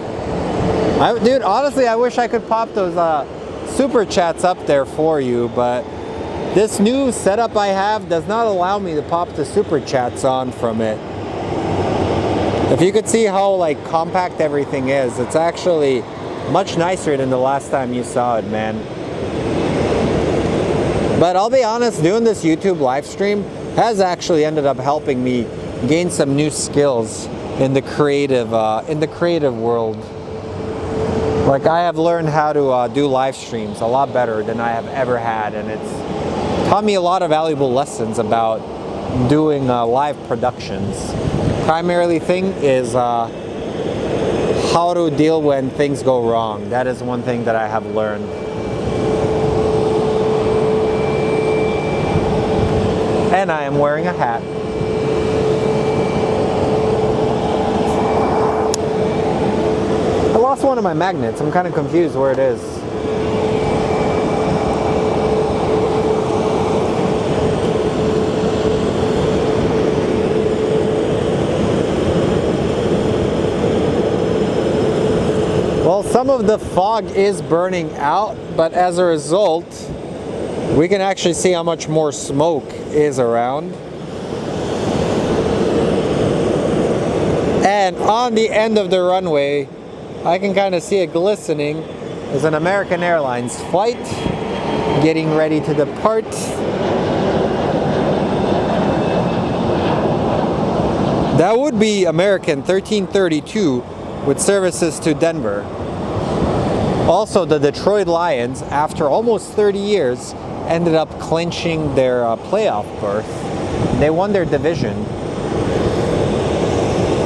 Dude, honestly, I wish I could pop those super chats up there for you, but this new setup I have does not allow me to pop the super chats on from it. If you could see how like compact everything is, it's actually much nicer than the last time you saw it, man. But I'll be honest, doing this YouTube live stream has actually ended up helping me gain some new skills in the creative world. Like I have learned how to do live streams a lot better than I have ever had, and it's taught me a lot of valuable lessons about doing live productions. Primarily thing is how to deal when things go wrong. That is one thing that I have learned. And I am wearing a hat. I lost one of my magnets. I'm kind of confused where it is. Well, some of the fog is burning out, but as a result, we can actually see how much more smoke is around. And on the end of the runway, I can kind of see it glistening. There's an American Airlines flight getting ready to depart. That would be American 1332 with services to Denver. Also, the Detroit Lions, after almost 30 years, ended up clinching their playoff berth. They won their division.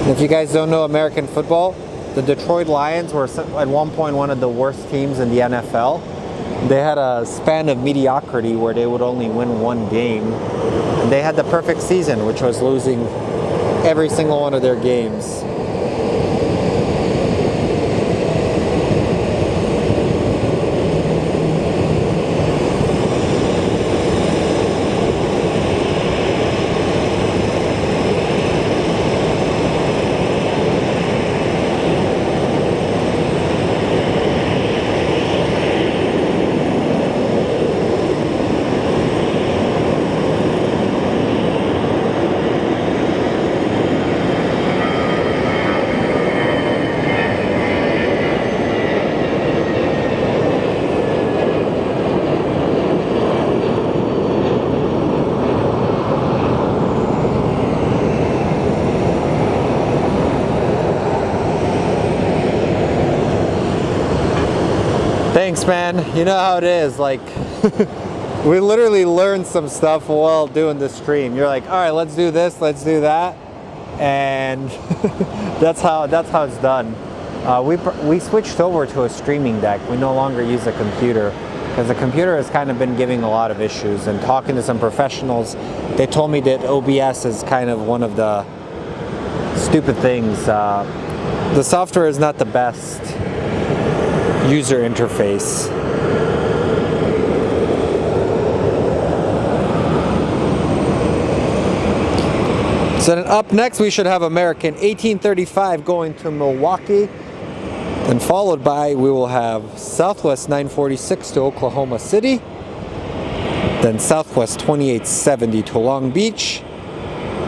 If you guys don't know American football, the Detroit Lions were at one point one of the worst teams in the NFL. They had a span of mediocrity where they would only win one game. And they had the perfect season, which was losing every single one of their games. Thanks, man. You know how it is. Like, we literally learned some stuff while doing the stream. You're like, all right, let's do this, let's do that, and that's how it's done. We switched over to a streaming deck. We no longer use a computer because the computer has kind of been giving a lot of issues. And talking to some professionals, they told me that OBS is kind of one of the stupid things. The software is not the best user interface. So then up next we should have American 1835 going to Milwaukee, and followed by we will have Southwest 946 to Oklahoma City, then Southwest 2870 to Long Beach,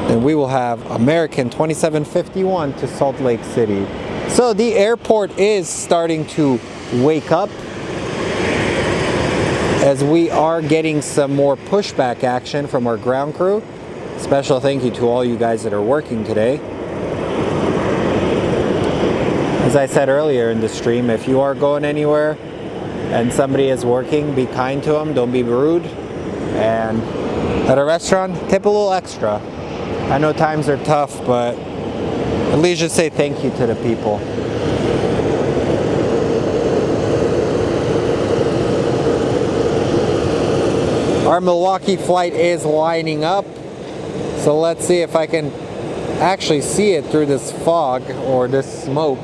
and we will have American 2751 to Salt Lake City. So the airport is starting to wake up as we are getting some more pushback action from our ground crew. Special thank you to all you guys that are working today. As I said earlier in the stream, if you are going anywhere and somebody is working, be kind to them, don't be rude. And at a restaurant, tip a little extra. I know times are tough, but at least just say thank you to the people. Our Milwaukee flight is lining up, so let's see if I can actually see it through this fog or this smoke.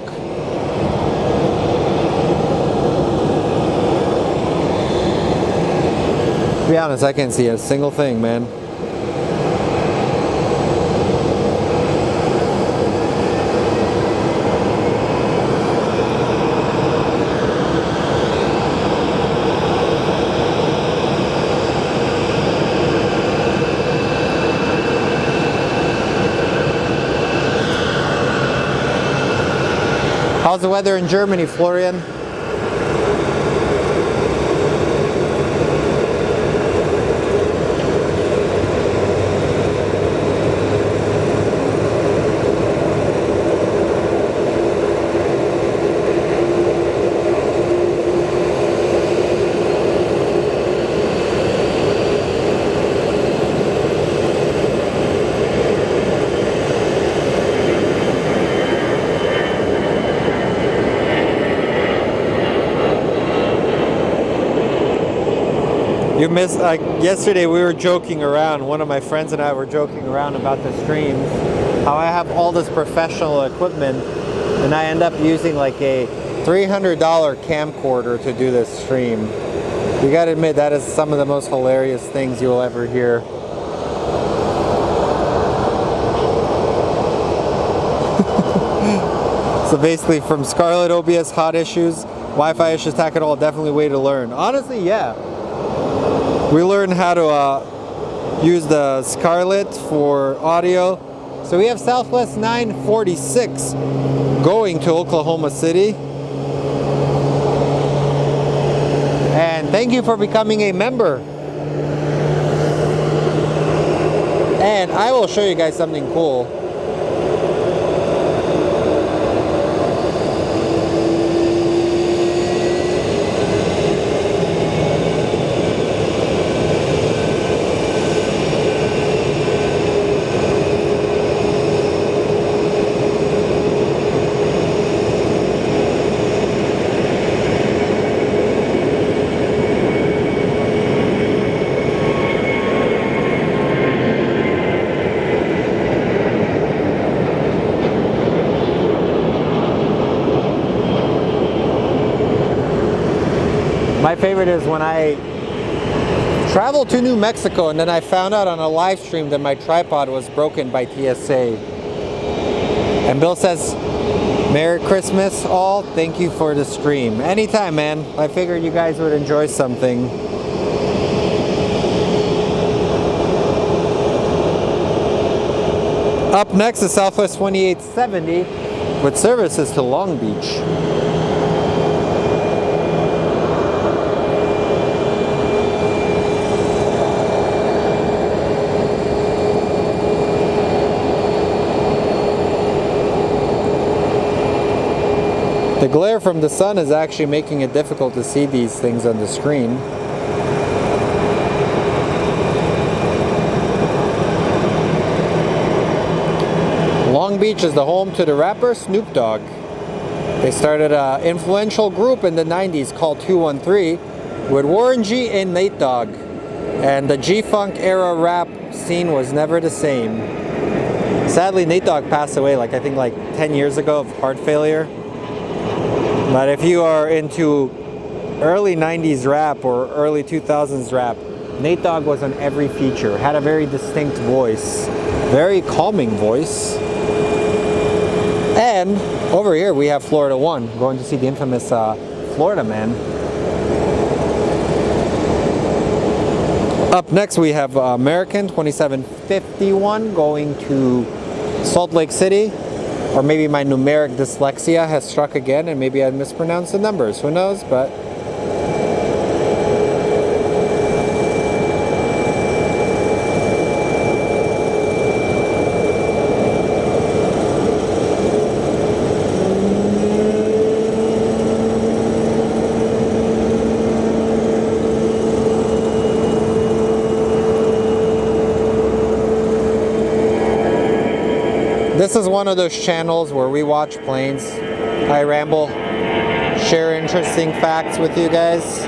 To be honest, I can't see a single thing, man. How's the weather in Germany, Florian? You missed, yesterday we were joking around, one of my friends and I were joking around about the streams, how I have all this professional equipment and I end up using like a $300 camcorder to do this stream. You gotta admit, that is some of the most hilarious things you'll ever hear. So basically from Scarlet, OBS, hot issues, Wi-Fi issues, tack it all, definitely a way to learn. Honestly, yeah. We learned how to use the Scarlet for audio. So we have Southwest 946 going to Oklahoma City. And thank you for becoming a member. And I will show you guys something cool. My favorite is when I traveled to New Mexico and then I found out on a live stream that my tripod was broken by TSA. And Bill says, Merry Christmas all, thank you for the stream. Anytime, man. I figured you guys would enjoy something. Up next is Southwest 2870 with services to Long Beach. The glare from the sun is actually making it difficult to see these things on the screen. Long Beach is the home to the rapper Snoop Dogg. They started an influential group in the 90s called 213 with Warren G and Nate Dogg. And the G-Funk era rap scene was never the same. Sadly, Nate Dogg passed away I think 10 years ago of heart failure. But if you are into early 90s rap or early 2000s rap, Nate Dogg was on every feature, had a very distinct voice, very calming voice. And over here we have Florida One, going to see the infamous Florida Man. Up next we have American 2751 going to Salt Lake City. Or maybe my numeric dyslexia has struck again and maybe I mispronounced the numbers, who knows, but... This is one of those channels where we watch planes. I ramble, share interesting facts with you guys,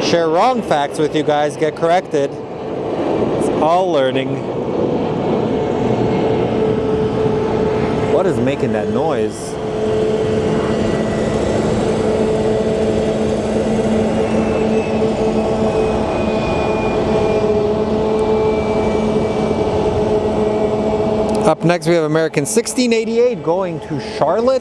share wrong facts with you guys, get corrected. It's all learning. What is making that noise? Up next we have American 1688 going to Charlotte.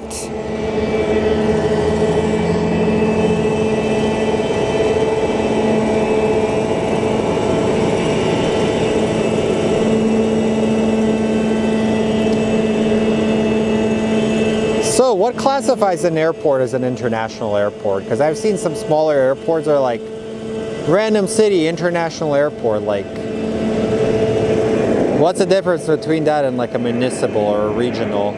So what classifies an airport as an international airport? Because I've seen some smaller airports are like random city international airport, like what's the difference between that and like a municipal or a regional?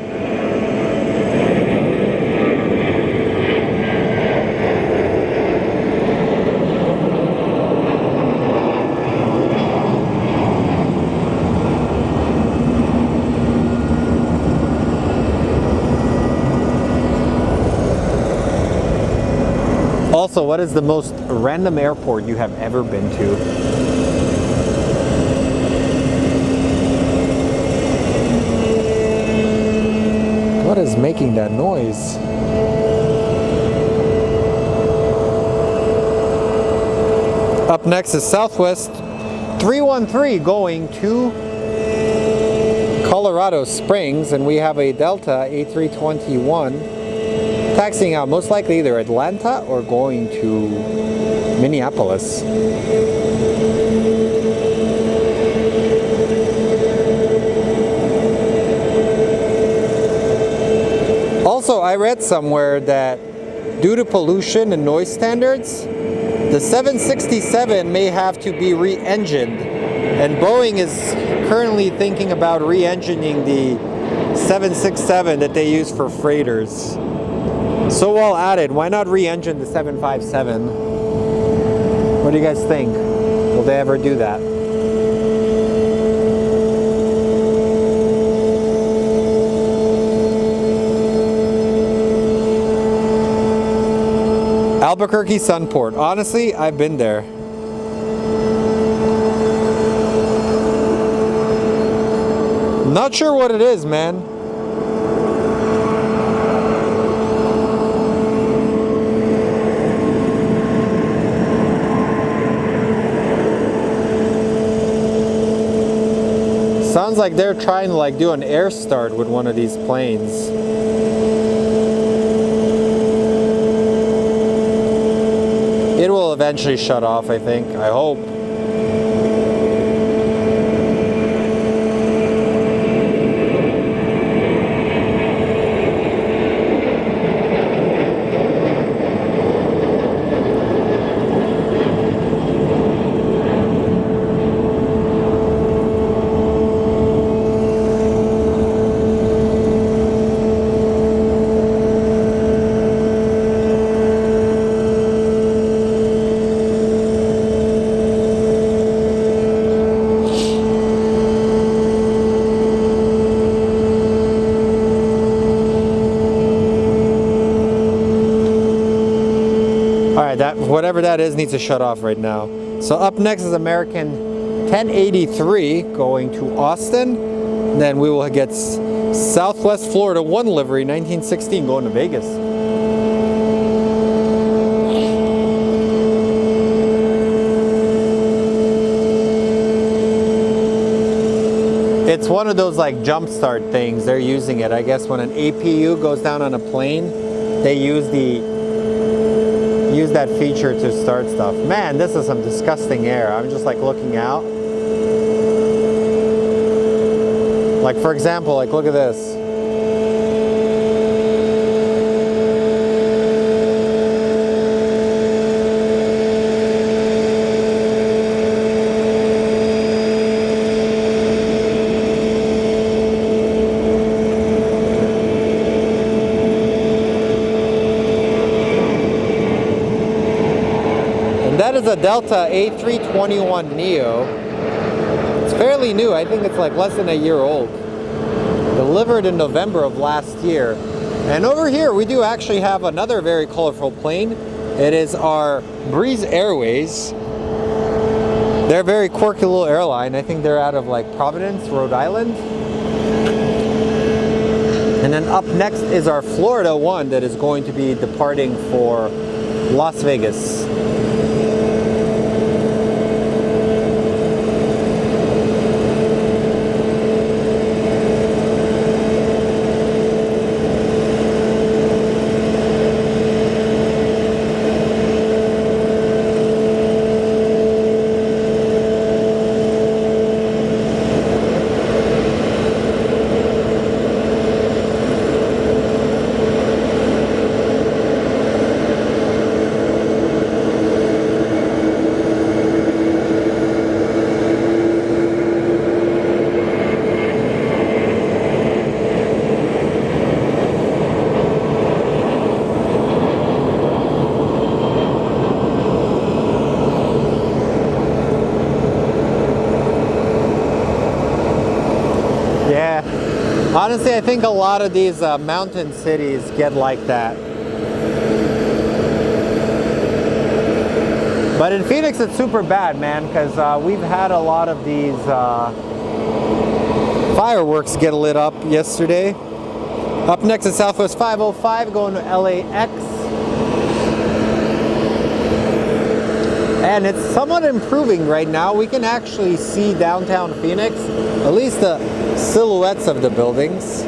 Also, what is the most random airport you have ever been to? What is making that noise? Up next is Southwest 313 going to Colorado Springs, and we have a Delta A321 taxiing out most likely either Atlanta or going to Minneapolis. Also, I read somewhere that due to pollution and noise standards, the 767 may have to be re-engined, and Boeing is currently thinking about re-engineing the 767 that they use for freighters. So well added, why not re-engine the 757? What do you guys think? Will they ever do that? Albuquerque Sunport. Honestly, I've been there. Not sure what it is, man. Sounds like they're trying to like do an air start with one of these planes. It will eventually shut off, I think. I hope. whatever that is needs to shut off right now. So up next is American 1083 going to Austin. Then we will get Southwest Florida 1 livery 1916 going to Vegas. It's one of those like jump start things. They're using it. I guess when an APU goes down on a plane, they use that feature to start stuff. Man, this is some disgusting air. I'm just like looking out. Like for example, like look at this. That is a Delta A321neo. It's fairly new. I think it's like less than a year old. Delivered in November of last year. And over here we do actually have another very colorful plane. It is our Breeze Airways. They're a very quirky little airline. I think they're out of like Providence, Rhode Island. And then up next is our Florida one that is going to be departing for Las Vegas. Honestly, I think a lot of these mountain cities get like that. But in Phoenix, it's super bad, man, because we've had a lot of these fireworks get lit up yesterday. Up next is Southwest 505 going to LAX. And it's somewhat improving right now. We can actually see downtown Phoenix, at least the silhouettes of the buildings.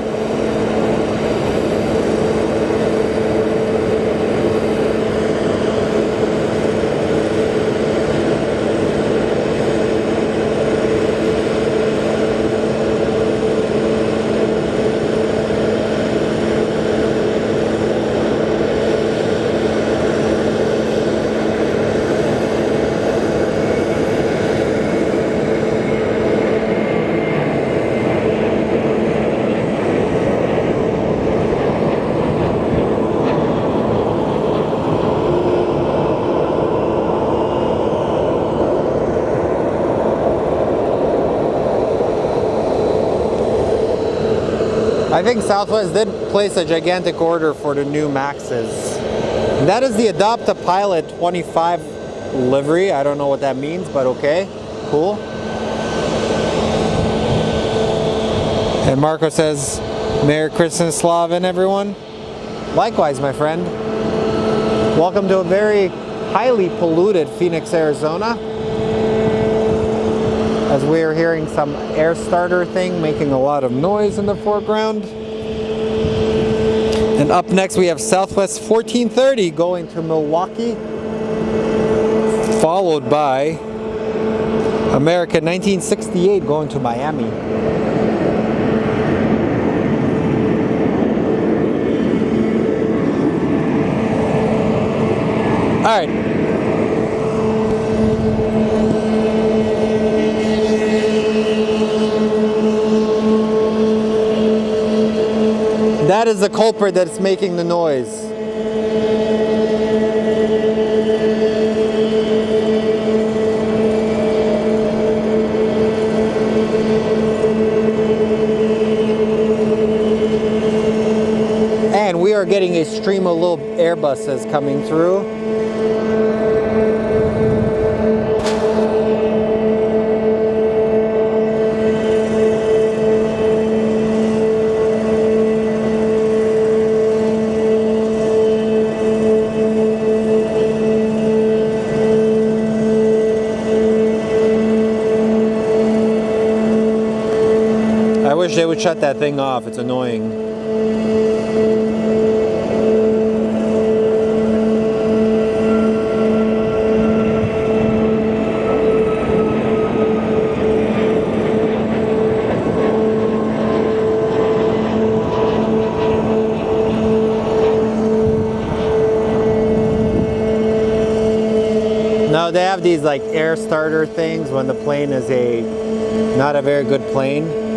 I think Southwest did place a gigantic order for the new Maxes. And that is the Adopt a Pilot 25 livery. I don't know what that means, but okay, cool. And Marco says, Merry Christmas, Slavin, everyone. Likewise, my friend. Welcome to a very highly polluted Phoenix, Arizona. As we are hearing some air starter thing making a lot of noise in the foreground. And up next we have Southwest 1430 going to Milwaukee, followed by American 1968 going to Miami. All right. That is the culprit that's making the noise. And we are getting a stream of little Airbuses coming through. wish they would shut that thing off. It's annoying. No, they have these like air starter things when the plane is not a very good plane.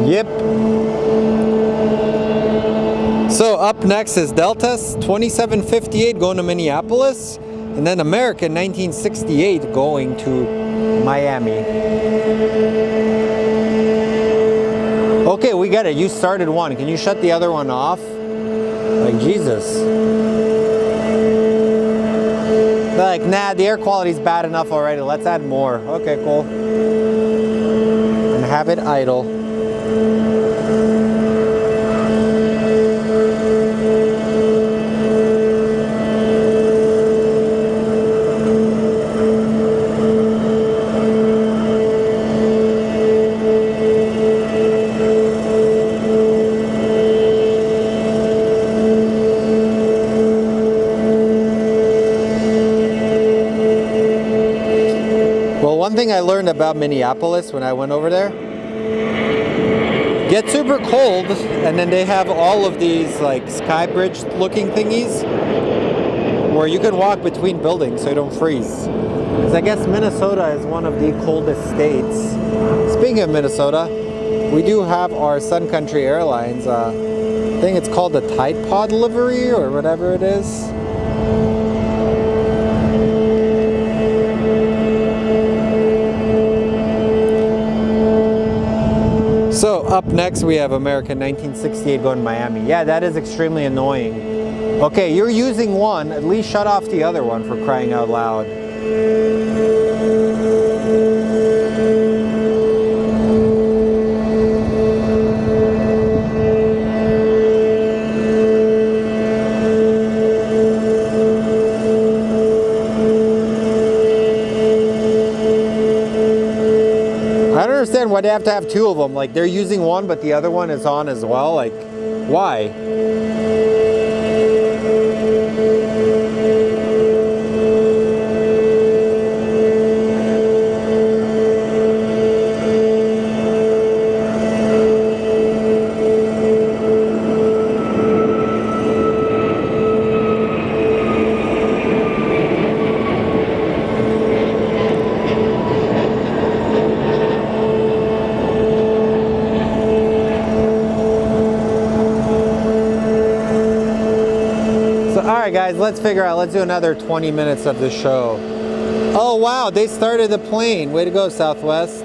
Yep. So up next is Delta's 2758 going to Minneapolis, and then American 1968 going to Miami. Okay, we get it. You started one. Can you shut the other one off? Like, Jesus. They're like, nah, the air quality's bad enough already. Let's add more. Okay, cool. And have it idle. One thing I learned about Minneapolis when I went over there, get super cold, and then they have all of these like sky bridge looking thingies where you can walk between buildings so you don't freeze. Because I guess Minnesota is one of the coldest states. Speaking of Minnesota, we do have our Sun Country Airlines, I think it's called the Tide Pod livery or whatever it is. So up next we have American 1968 going to Miami. Yeah, that is extremely annoying. Okay, you're using one, at least shut off the other one, for crying out loud. I don't understand why they have to have two of them. Like, they're using one, but the other one is on as well. Like, why? Alright guys, let's figure out, let's do another 20 minutes of the show. Oh wow, they started the plane. Way to go, Southwest.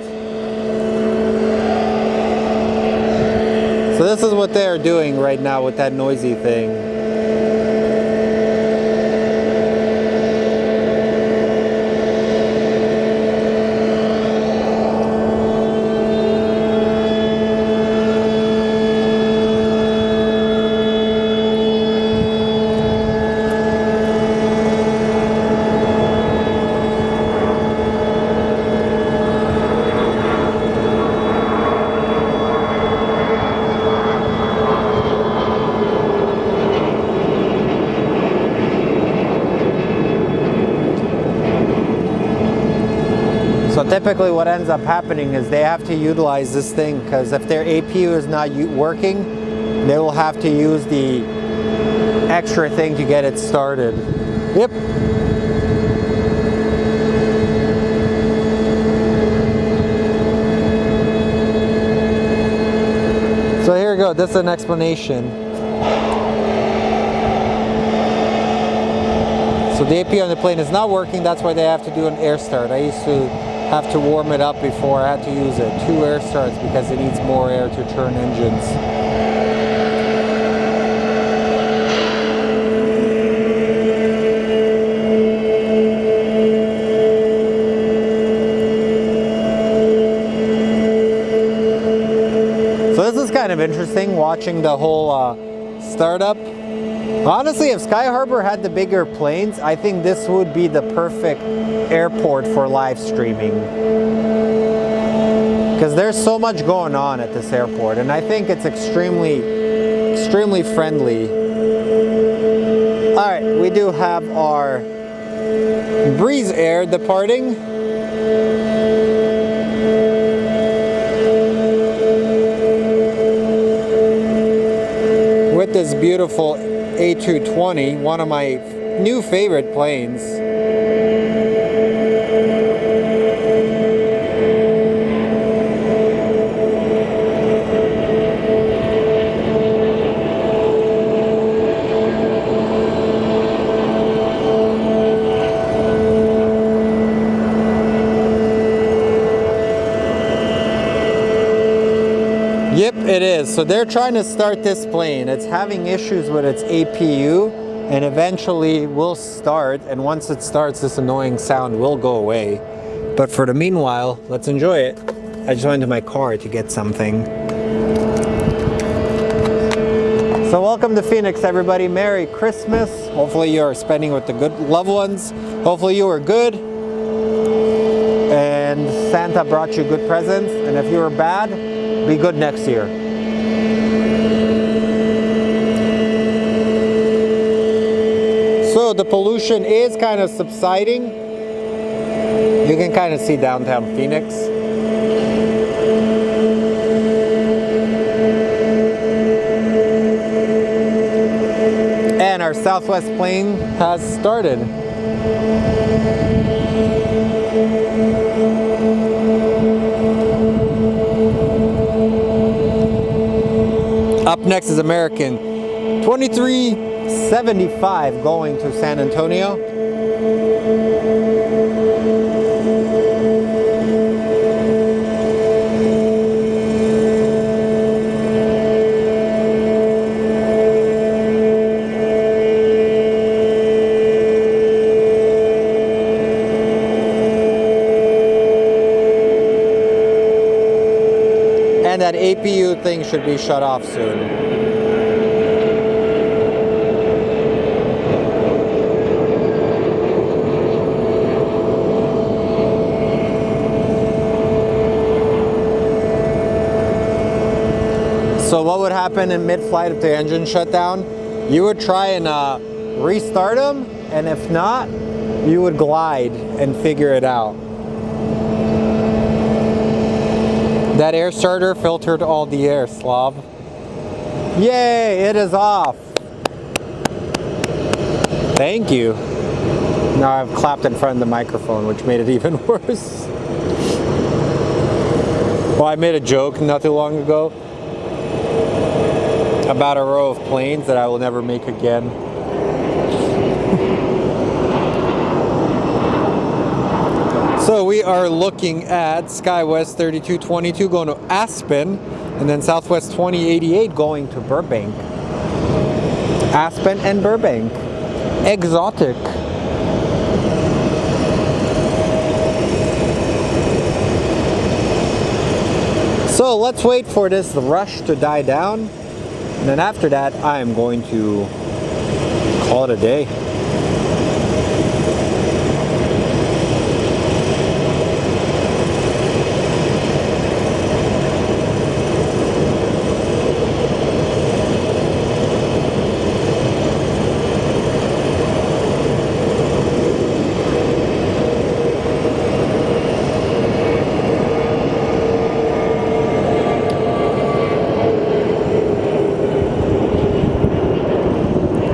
So this is what they're doing right now with that noisy thing. So typically what ends up happening is they have to utilize this thing, because if their APU is not working, they will have to use the extra thing to get it started. Yep. So here we go, this is an explanation. So the APU on the plane is not working, that's why they have to do an air start. I used to have to warm it up before I had to use it. 2 air starts because it needs more air to turn engines. So this is kind of interesting, watching the whole startup. Honestly, if Sky Harbor had the bigger planes, I think this would be the perfect airport for live streaming. Because there's so much going on at this airport, and I think it's extremely friendly. All right, we do have our Breeze Air departing. With this beautiful A220, one of my new favorite planes. Yep, it is. So they're trying to start this plane. It's having issues with its APU, and eventually will start. And once it starts, this annoying sound will go away. But for the meanwhile, let's enjoy it. I just went to my car to get something. So welcome to Phoenix, everybody. Merry Christmas. Hopefully you are spending with the good loved ones. Hopefully you were good. And Santa brought you good presents. And if you were bad, be good next year. So the pollution is kind of subsiding. You can kind of see downtown Phoenix. And our Southwest plane has started. Up next is American 2375 going to San Antonio. And that APU thing should be shut off soon. So what would happen in mid-flight if the engine shut down? You would try and restart them, and if not, you would glide and figure it out. That air starter filtered all the air, Slav. Yay, it is off. Thank you. Now I've clapped in front of the microphone, which made it even worse. Well, I made a joke not too long ago about a row of planes that I will never make again. So we are looking at SkyWest 3222 going to Aspen, and then Southwest 2088 going to Burbank. Aspen and Burbank. Exotic. So let's wait for this rush to die down, and then after that I am going to call it a day.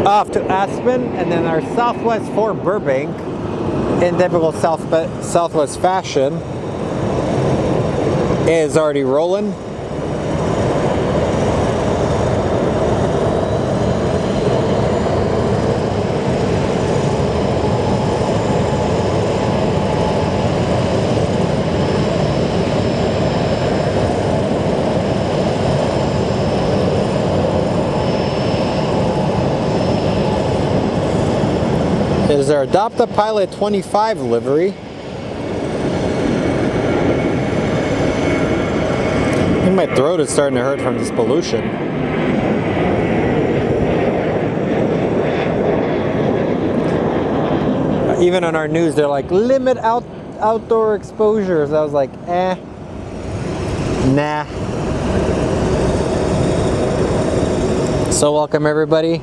Off to Aspen, and then our Southwest for Burbank in typical Southwest fashion is already rolling. It is our Adopt a Pilot 25 livery. I think my throat is starting to hurt from this pollution. Even on our news, they're like, limit outdoor exposures. I was like, nah. So welcome everybody.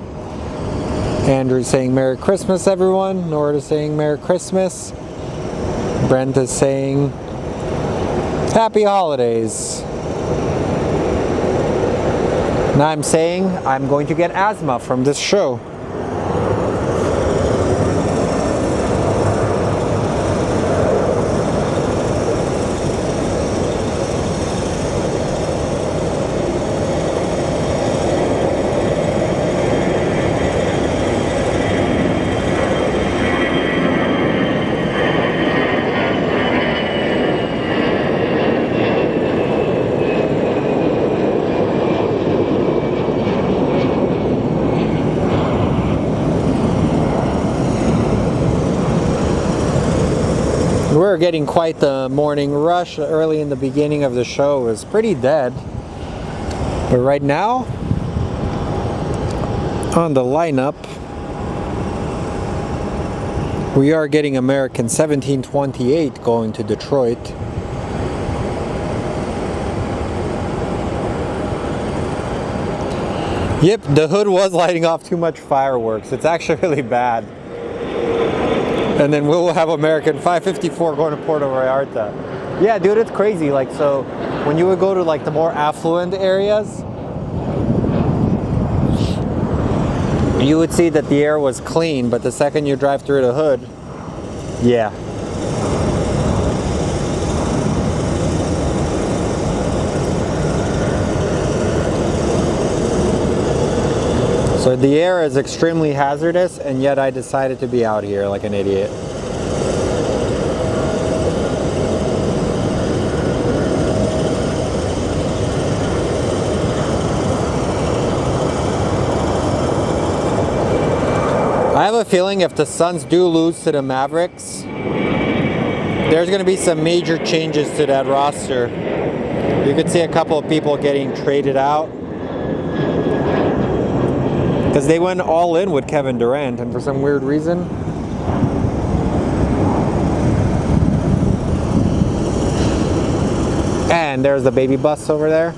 Andrew's saying Merry Christmas, everyone. Nora's saying Merry Christmas. Brent is saying Happy Holidays. Now I'm saying I'm going to get asthma from this show. We're getting quite the morning rush. Early in the beginning of the show was pretty dead. But right now, on the lineup, we are getting American 1728 going to Detroit. Yep, the hood was lighting off too much fireworks. It's actually really bad. And then we'll have American 554 going to Puerto Vallarta. Yeah, dude, it's crazy. Like, so when you would go to like the more affluent areas, you would see that the air was clean, but the second you drive through the hood, yeah. So the air is extremely hazardous, and yet I decided to be out here like an idiot. I have a feeling if the Suns do lose to the Mavericks, there's going to be some major changes to that roster. You could see a couple of people getting traded out. Because they went all in with Kevin Durant, and for some weird reason, and there's the baby bus over there.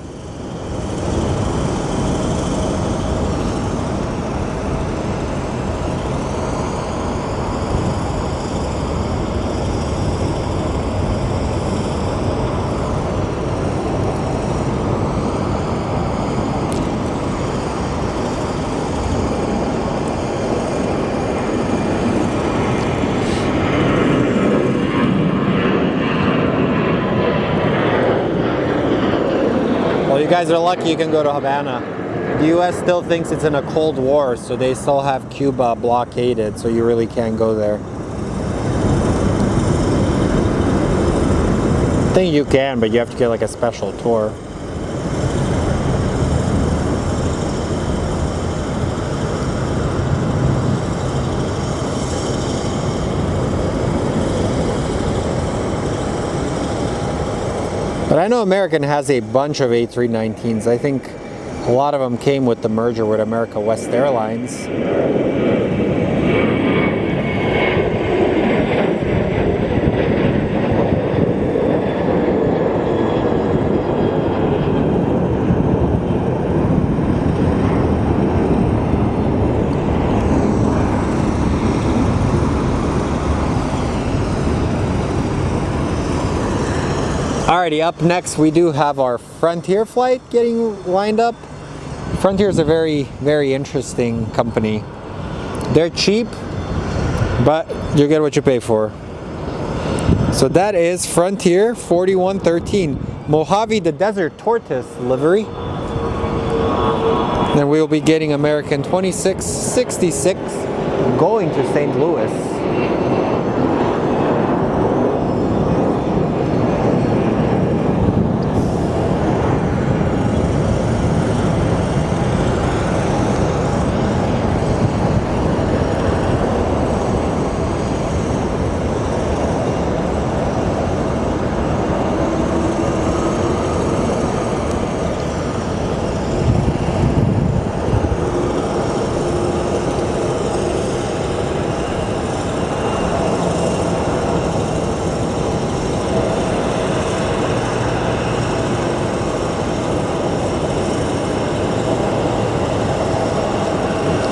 You guys are lucky you can go to Havana. The US still thinks it's in a Cold War, so they still have Cuba blockaded, so you really can't go there. I think you can, but you have to get like a special tour. But I know American has a bunch of A319s. I think a lot of them came with the merger with America West Airlines. Alrighty, up next we do have our Frontier flight getting lined up. Frontier is a very, very interesting company. They're cheap, but you get what you pay for. So that is Frontier 4113, Mojave the Desert Tortoise livery. Then we will be getting American 2666 going to St. Louis.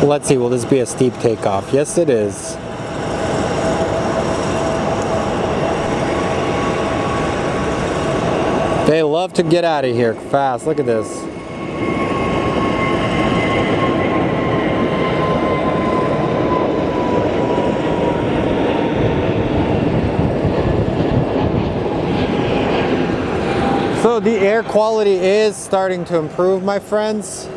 Let's see, will this be a steep takeoff? Yes, it is. They love to get out of here fast. Look at this. So the air quality is starting to improve, my friends.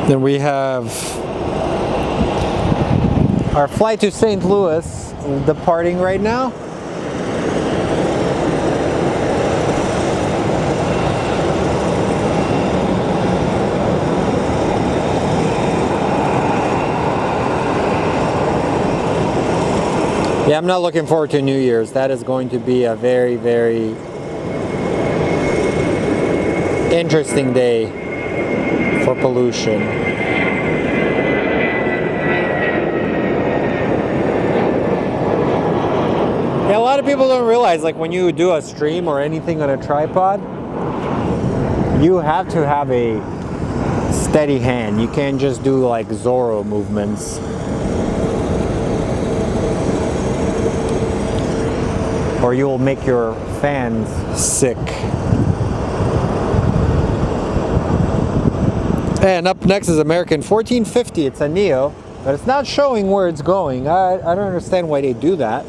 Then we have our flight to St. Louis departing right now. Yeah, I'm not looking forward to New Year's. That is going to be a very, very interesting day for pollution. Yeah, a lot of people don't realize, like, when you do a stream or anything on a tripod, you have to have a steady hand. You can't just do like Zorro movements. Or you will make your fans sick. And up next is American 1450. It's a Neo, but it's not showing where it's going. I don't understand why they do that.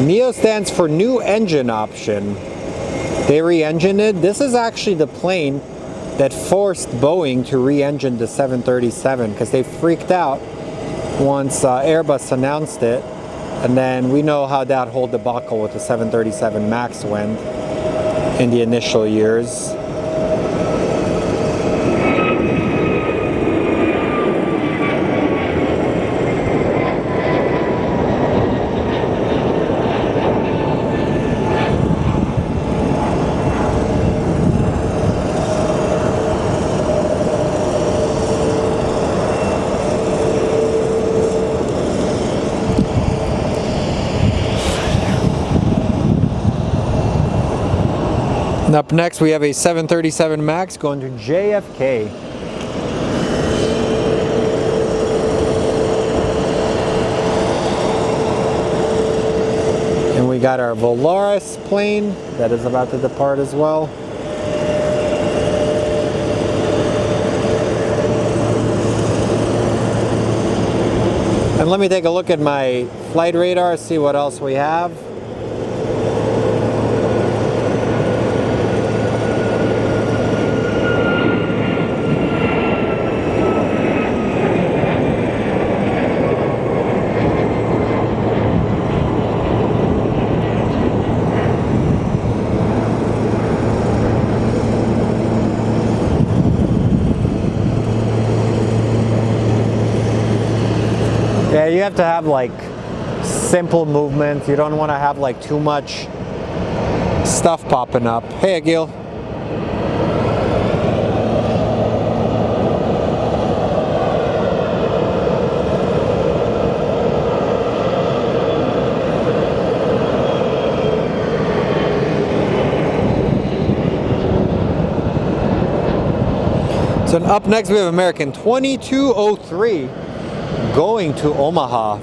Neo stands for new engine option. They re-engined it. This is actually the plane that forced Boeing to re-engine the 737 because they freaked out once Airbus announced it. And then we know how that whole debacle with the 737 MAX went in the initial years. And up next we have a 737 MAX going to JFK. And we got our Volaris plane that is about to depart as well. And let me take a look at my flight radar, see what else we have. Yeah, you have to have like simple movements. You don't want to have like too much stuff popping up. Hey, Agil. So up next we have American 2203 going to Omaha.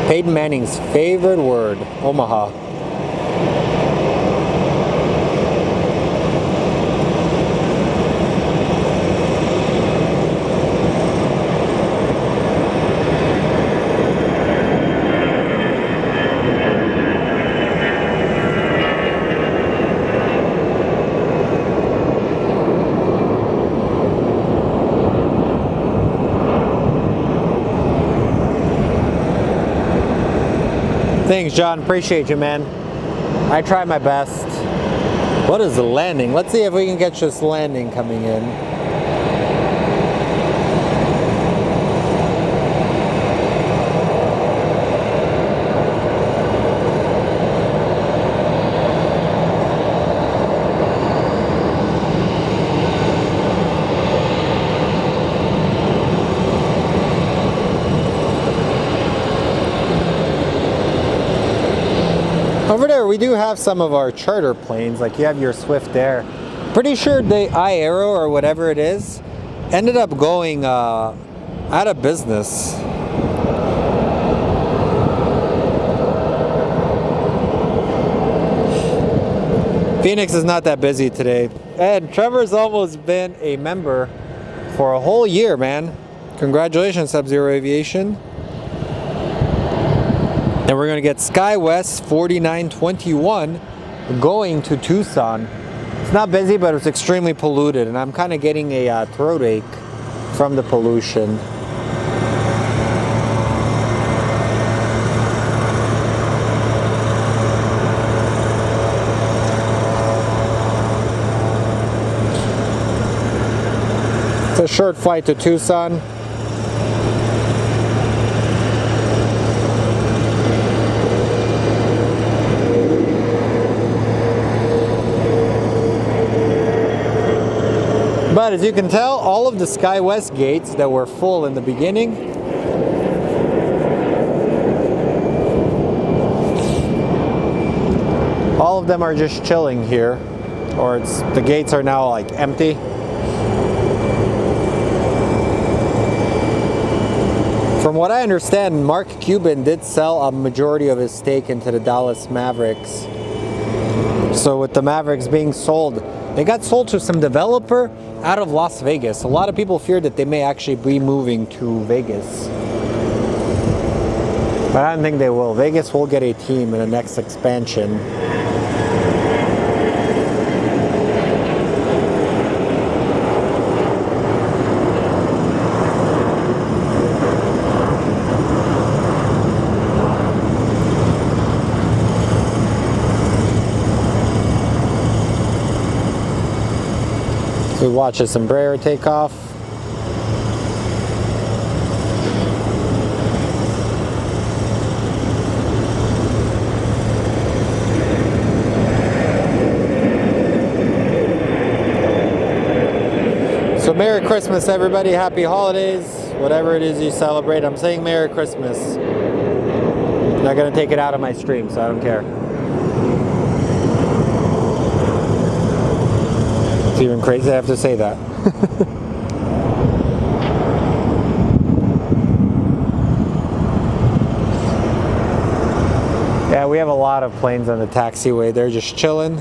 Peyton Manning's favorite word, Omaha. Thanks, John. Appreciate you, man. I try my best. What is the landing? Let's see if we can catch this landing coming in. sure, we do have some of our charter planes, like you have your Swift Air. Pretty sure the iAero or whatever it is ended up going out of business. Phoenix is not that busy today. And Trevor's almost been a member for a whole year, man. Congratulations, Sub-Zero Aviation. And we're gonna get SkyWest 4921 going to Tucson. It's not busy, but it's extremely polluted, and I'm kind of getting a throat ache from the pollution. It's a short flight to Tucson. But as you can tell, all of the SkyWest gates that were full in the beginning all of them are just chilling here, or the gates are now like empty. From what I understand, Mark Cuban did sell a majority of his stake into the Dallas Mavericks. So with the Mavericks being sold, they got sold to some developer out of Las Vegas. A lot of people fear that they may actually be moving to Vegas. But I don't think they will. Vegas will get a team in the next expansion. We watch this Embraer take off. So Merry Christmas, everybody. Happy holidays. Whatever it is you celebrate, I'm saying Merry Christmas. I'm not going to take it out of my stream, so I don't care. It's even crazy I have to say that. Yeah, we have a lot of planes on the taxiway. They're just chilling.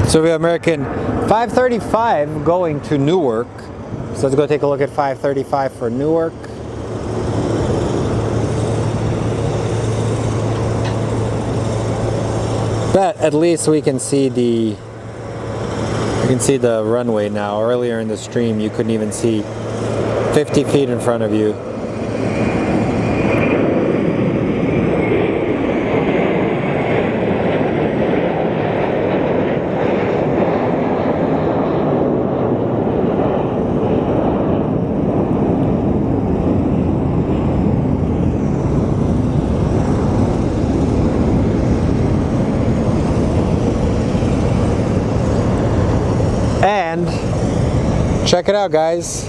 So we have American 535 going to Newark. So let's go take a look at 535 for Newark. But at least we can see the runway now. Earlier in the stream, you couldn't even see 50 feet in front of you. And check it out, guys.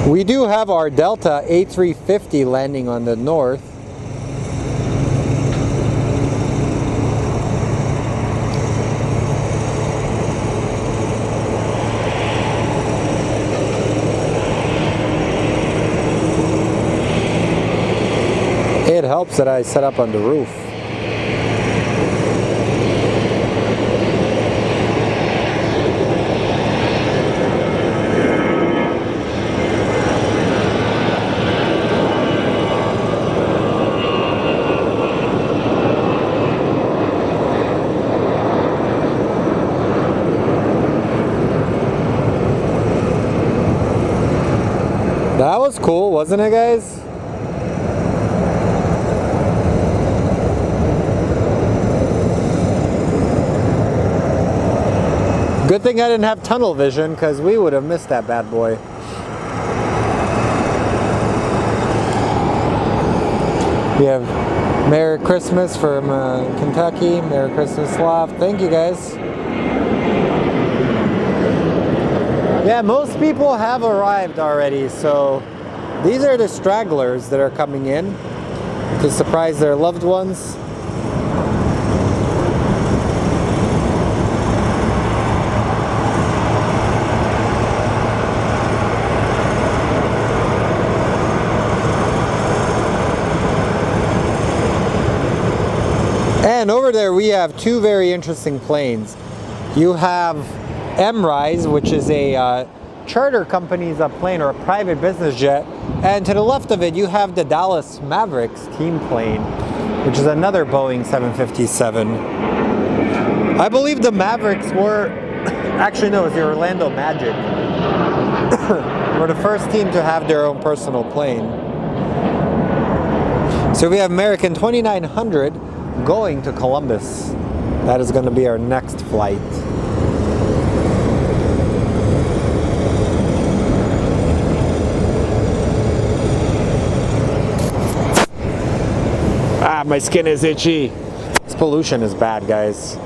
We do have our Delta A350 landing on the north. It helps that I set up on the roof. That was cool, wasn't it, guys? Good thing I didn't have tunnel vision, because we would have missed that bad boy. We have Merry Christmas from Kentucky. Merry Christmas, Slav. Thank you, guys. Yeah, most people have arrived already, so these are the stragglers that are coming in to surprise their loved ones. And over there we have two very interesting planes. You have MRISE, which is a charter company's plane or a private business jet, and to the left of it you have the Dallas Mavericks team plane, which is another Boeing 757. I believe the Mavericks were, actually no, it was the Orlando Magic, were the first team to have their own personal plane. So we have American 2900 going to Columbus. That is going to be our next flight. Ah, my skin is itchy. This pollution is bad, guys.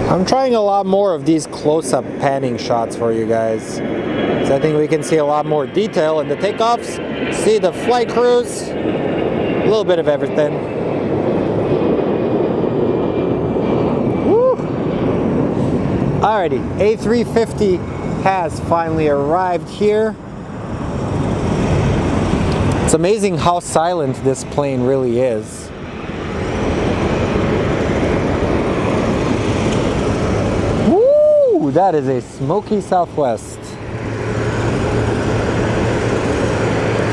I'm trying a lot more of these close-up panning shots for you guys. So I think we can see a lot more detail in the takeoffs, see the flight crews, a little bit of everything. Woo! Alrighty, A350 has finally arrived here. It's amazing how silent this plane really is. That is a smoky Southwest.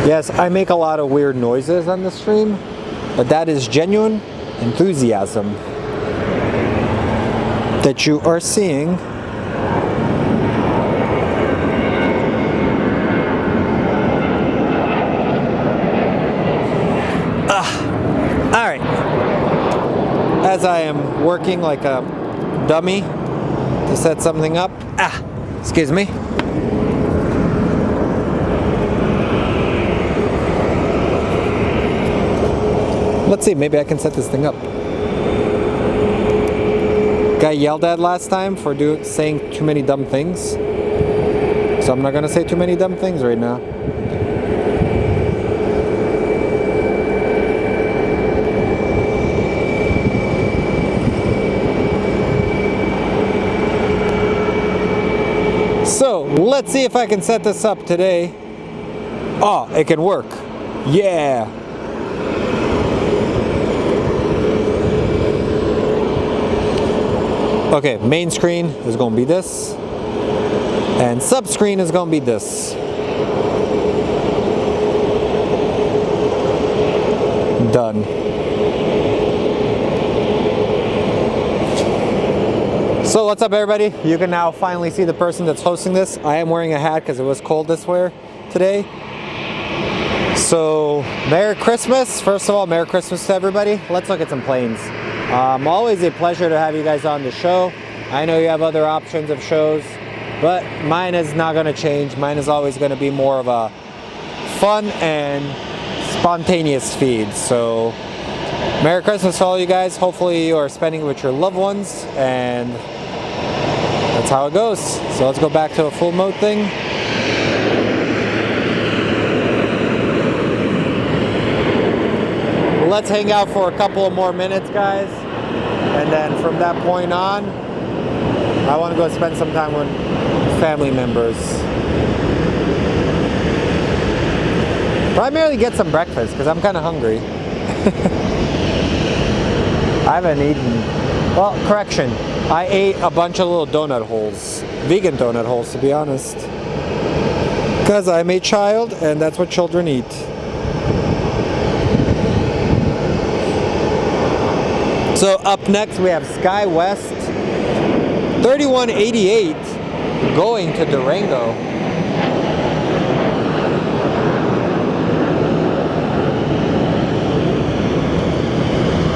Yes, I make a lot of weird noises on the stream, but that is genuine enthusiasm that you are seeing. All right. As I am working like a dummy to set something up. Excuse me. Let's see, maybe I can set this thing up. Got yelled at last time for saying too many dumb things. So I'm not gonna say too many dumb things right now. So let's see if I can set this up today. Oh, it can work. Yeah. Okay, main screen is going to be this. And sub screen is going to be this. Done. So what's up, everybody? You can now finally see the person that's hosting this. I am wearing a hat because it was cold this way today. So Merry Christmas. First of all, Merry Christmas to everybody. Let's look at some planes. Always a pleasure to have you guys on the show. I know you have other options of shows, but mine is not going to change. Mine is always going to be more of a fun and spontaneous feed. So Merry Christmas to all you guys. Hopefully you are spending it with your loved ones, and that's how it goes. So let's go back to a full mode thing. Let's hang out for a couple of more minutes, guys. And then from that point on, I want to go spend some time with family members. Primarily get some breakfast because I'm kind of hungry. I haven't eaten. Well, correction. I ate a bunch of little donut holes. Vegan donut holes, to be honest. Because I'm a child and that's what children eat. So up next we have SkyWest 3188 going to Durango.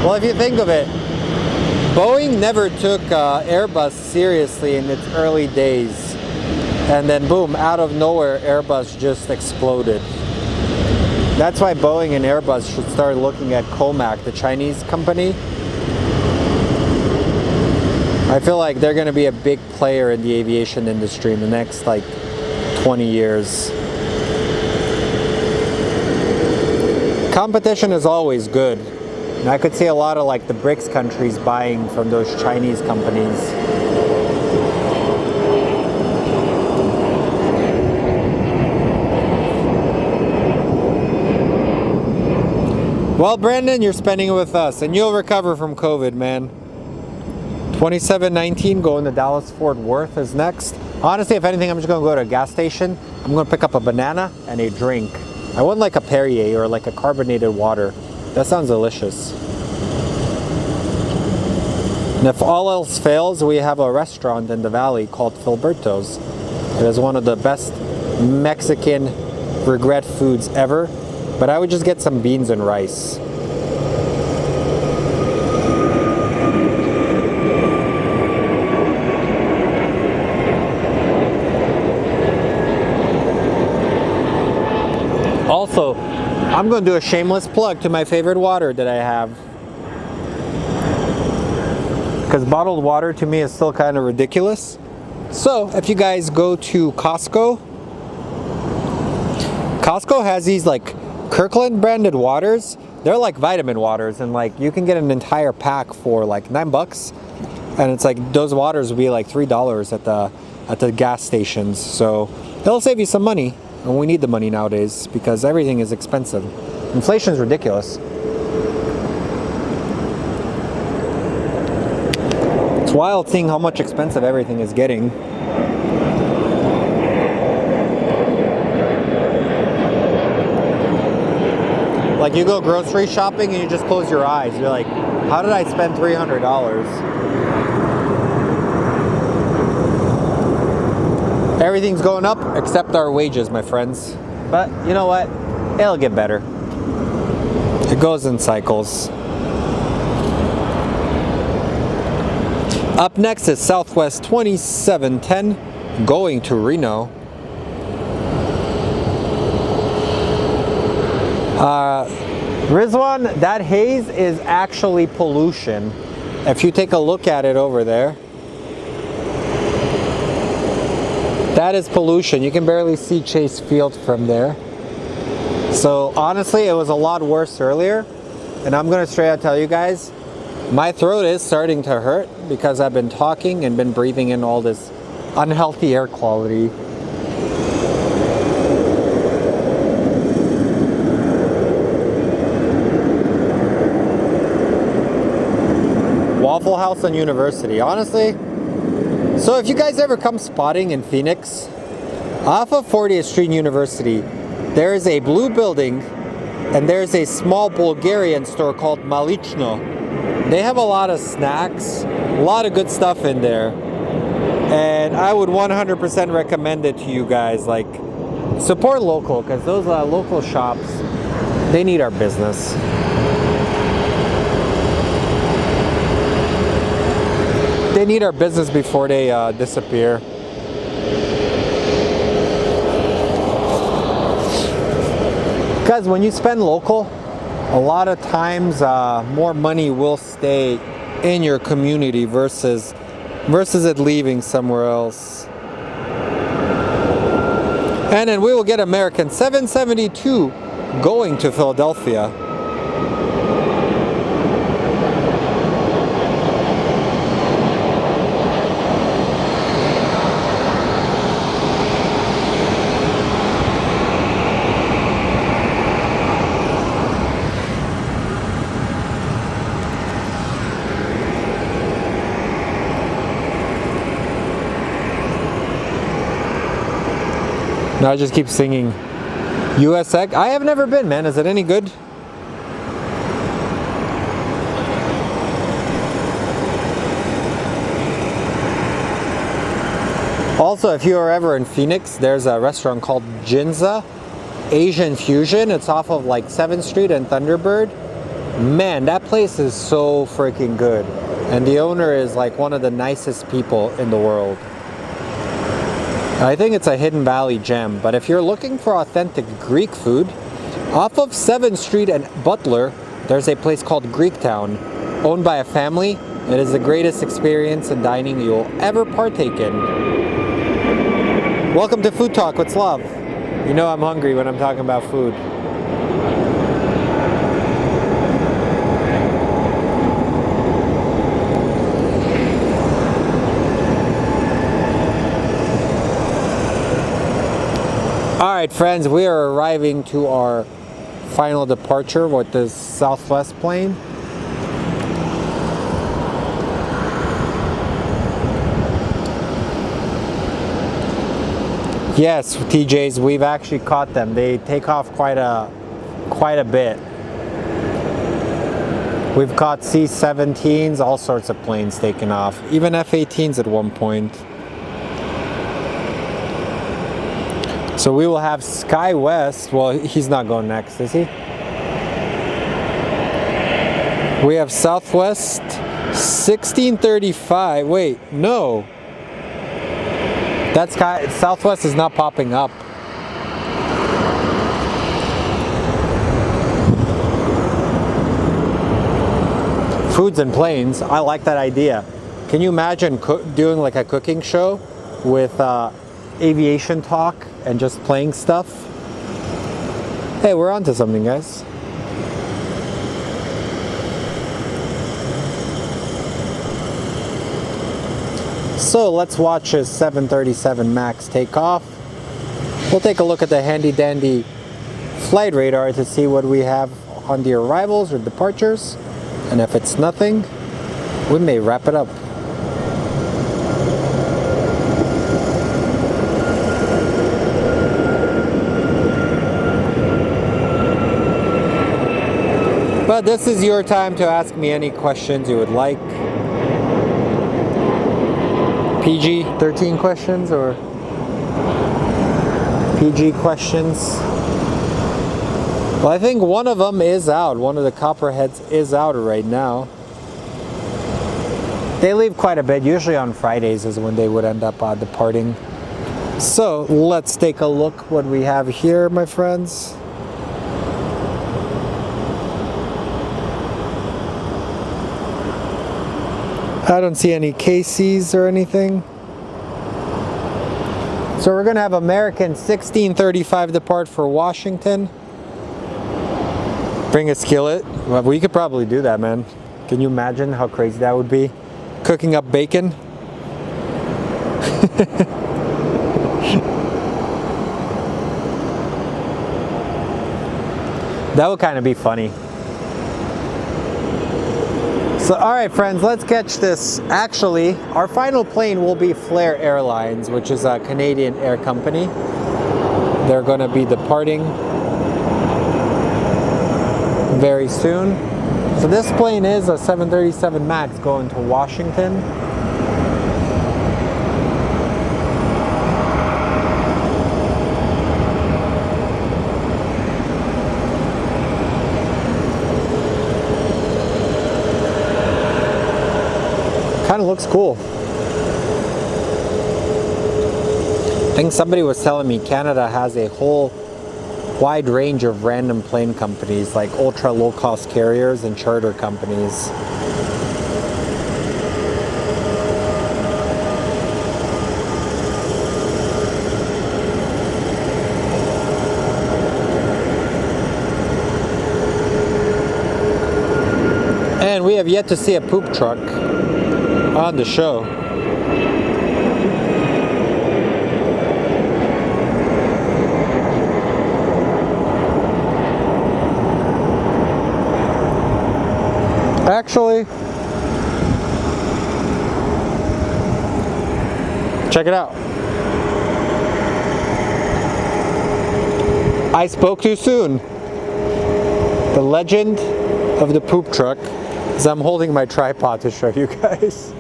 Well, if you think of it, Boeing never took Airbus seriously in its early days. And then boom, out of nowhere, Airbus just exploded. That's why Boeing and Airbus should start looking at Comac, the Chinese company. I feel like they're going to be a big player in the aviation industry in the next like 20 years. Competition is always good. And I could see a lot of like the BRICS countries buying from those Chinese companies. Well, Brandon, you're spending it with us and you'll recover from COVID, man. 2719 going to Dallas Fort Worth is next. Honestly, if anything, I'm just going to go to a gas station. I'm going to pick up a banana and a drink. I want like a Perrier or like a carbonated water. That sounds delicious. And if all else fails, we have a restaurant in the valley called Filiberto's. It is one of the best Mexican regret foods ever. But I would just get some beans and rice. Also, I'm going to do a shameless plug to my favorite water that I have. Because bottled water to me is still kind of ridiculous. So, if you guys go to Costco has these like Kirkland branded waters. They're like vitamin waters, and like you can get an entire pack for like $9, and it's like those waters will be like $3 at the gas stations. So it'll save you some money, and we need the money nowadays because everything is expensive. Inflation is ridiculous. It's wild seeing how much expensive everything is getting. Like you go grocery shopping and you just close your eyes. You're like, how did I spend $300? Everything's going up except our wages, my friends. But you know what? It'll get better. It goes in cycles. Up next is Southwest 2710 going to Reno. Rizwan, that haze is actually pollution. If you take a look at it over there, that is pollution. You can barely see Chase Field from there. So honestly, it was a lot worse earlier. And I'm going to straight out tell you guys, my throat is starting to hurt because I've been talking and been breathing in all this unhealthy air quality. Waffle House and University, honestly. So if you guys ever come spotting in Phoenix, off of 40th Street and University, there is a blue building and there's a small Bulgarian store called Malichno. They have a lot of snacks, a lot of good stuff in there. And I would 100% recommend it to you guys. Like, support local, because those local shops, they need our business. They need our business before they disappear. Because when you spend local, a lot of times more money will stay in your community versus it leaving somewhere else. And then we will get American 772 going to Philadelphia. Now I just keep singing USX. I have never been, man. Is it any good? Also, if you are ever in Phoenix, there's a restaurant called Jinza Asian Fusion. It's off of like 7th Street and Thunderbird. Man, that place is so freaking good. And the owner is like one of the nicest people in the world. I think it's a Hidden Valley gem, but if you're looking for authentic Greek food, Off of 7th Street and Butler, there's a place called Greektown, owned by a family. It is the greatest experience in dining you'll ever partake in. Welcome to Food Talk. What's love? You know I'm hungry when I'm talking about food. Alright friends, we are arriving to our final departure with the Southwest plane. Yes, TJs, we've actually caught them. They take off quite a bit. We've caught C-17s, all sorts of planes taking off, even F-18s at one point. So we will have SkyWest. Well, he's not going next, is he? We have Southwest 1635. Wait, no. That Southwest is not popping up. Foods and planes. I like that idea. Can you imagine doing like a cooking show with aviation talk and just playing stuff? Hey, we're on to something, guys. So let's watch a 737 MAX take off. We'll take a look at the handy dandy flight radar to see what we have on the arrivals or departures. And if it's nothing, we may wrap it up. But this is your time to ask me any questions you would like. PG-13 questions or PG questions? Well, I think one of them is out. One of the Copperheads is out right now. They leave quite a bit. Usually on Fridays is when they would end up departing. So let's take a look what we have here, my friends. I don't see any KCs or anything. So we're gonna have American 1635 depart for Washington. Bring a skillet. Well, we could probably do that, man. Can you imagine how crazy that would be? Cooking up bacon. That would kind of be funny. So, all right, friends, let's catch this. Actually, our final plane will be Flair Airlines, which is a Canadian air company. They're going to be departing very soon. So this plane is a 737 MAX going to Washington. Kind of looks cool. I think somebody was telling me Canada has a whole wide range of random plane companies, like ultra low-cost carriers and charter companies. And we have yet to see a poop truck on the show. Actually, check it out. I spoke too soon. The legend of the poop truck is I'm holding my tripod to show you guys.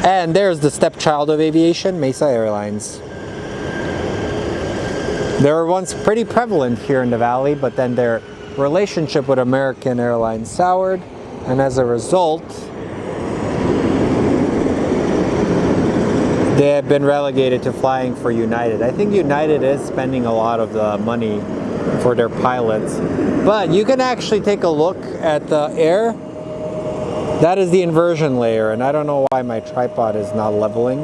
And there's the stepchild of aviation, Mesa Airlines. They were once pretty prevalent here in the valley, but then their relationship with American Airlines soured, and as a result, they have been relegated to flying for United. I think United is spending a lot of the money for their pilots. But you can actually take a look at the air. That is the inversion layer, and I don't know why my tripod is not leveling.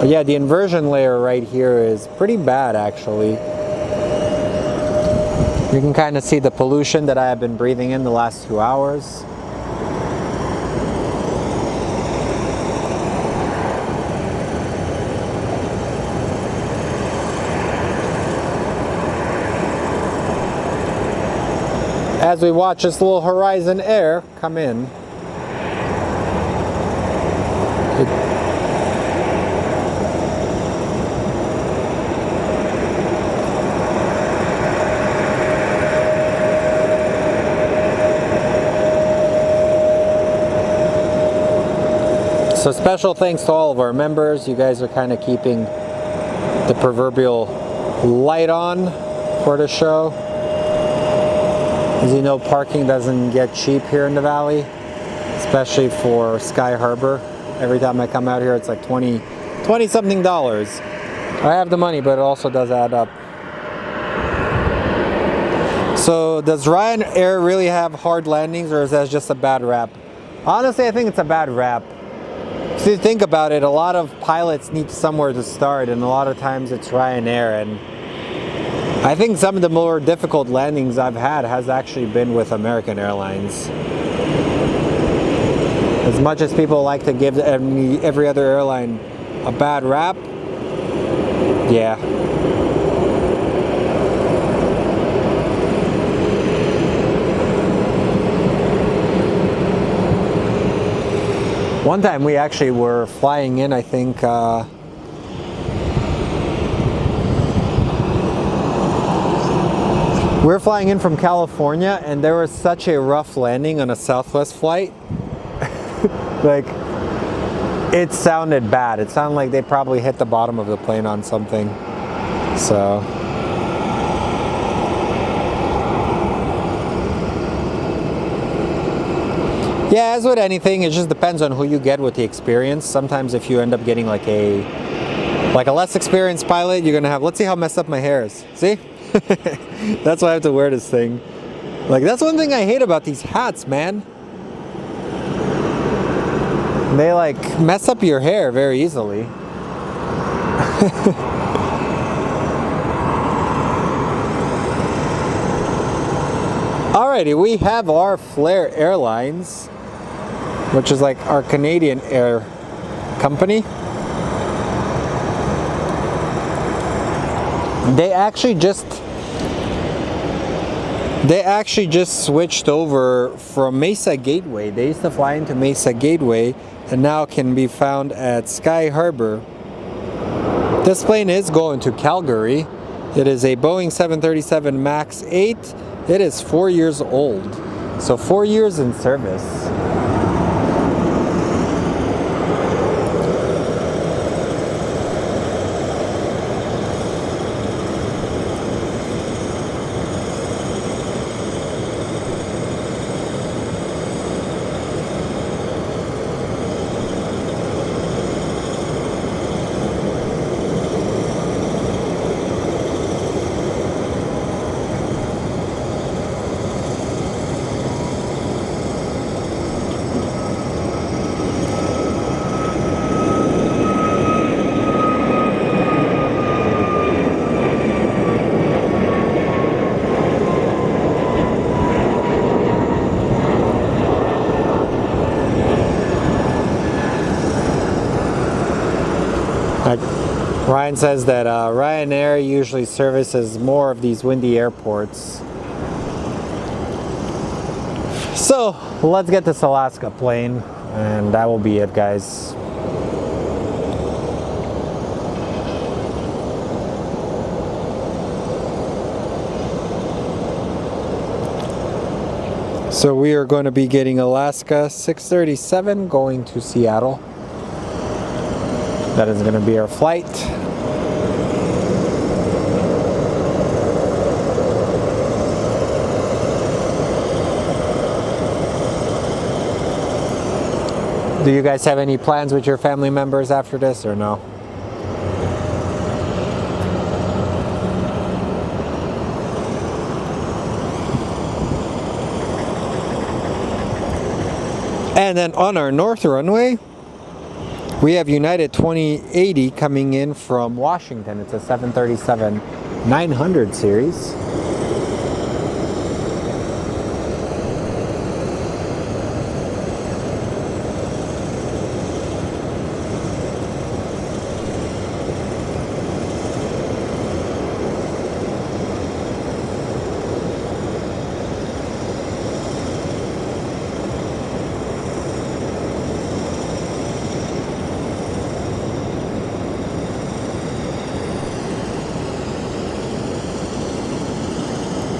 But yeah, the inversion layer right here is pretty bad actually. You can kind of see the pollution that I have been breathing in the last 2 hours. As we watch this little Horizon Air come in. So special thanks to all of our members. You guys are kind of keeping the proverbial light on for the show. As you know, parking doesn't get cheap here in the valley, especially for Sky Harbor. Every time I come out here, it's like 20 something dollars. I have the money, but it also does add up. So does Ryanair really have hard landings, or is that just a bad rap? Honestly, I think it's a bad rap. If you think about it, a lot of pilots need somewhere to start, and a lot of times it's Ryanair. And I think some of the more difficult landings I've had has actually been with American Airlines. As much as people like to give every other airline a bad rap, yeah. One time we actually were flying in, I think, we were flying in from California, and there was such a rough landing on a Southwest flight. Like, it sounded bad. It sounded like they probably hit the bottom of the plane on something. So. Yeah, as with anything, it just depends on who you get with the experience. Sometimes if you end up getting like a less experienced pilot, you're gonna have, let's see how messed up my hair is. See? That's why I have to wear this thing. Like, that's one thing I hate about these hats, man. They like mess up your hair very easily. Alrighty, we have our Flair Airlines, which is like our Canadian air company. They actually just switched over from Mesa Gateway. They used to fly into Mesa Gateway and now can be found at Sky Harbor. This plane is going to Calgary. It is a Boeing 737 MAX 8. It is 4 years old, so 4 years in service. Ryan says that Ryanair usually services more of these windy airports. So let's get this Alaska plane, and that will be it, guys. So we are going to be getting Alaska 637 going to Seattle. That is going to be our flight. Do you guys have any plans with your family members after this or no? And then on our north runway, we have United 2080 coming in from Washington. It's a 737-900 series.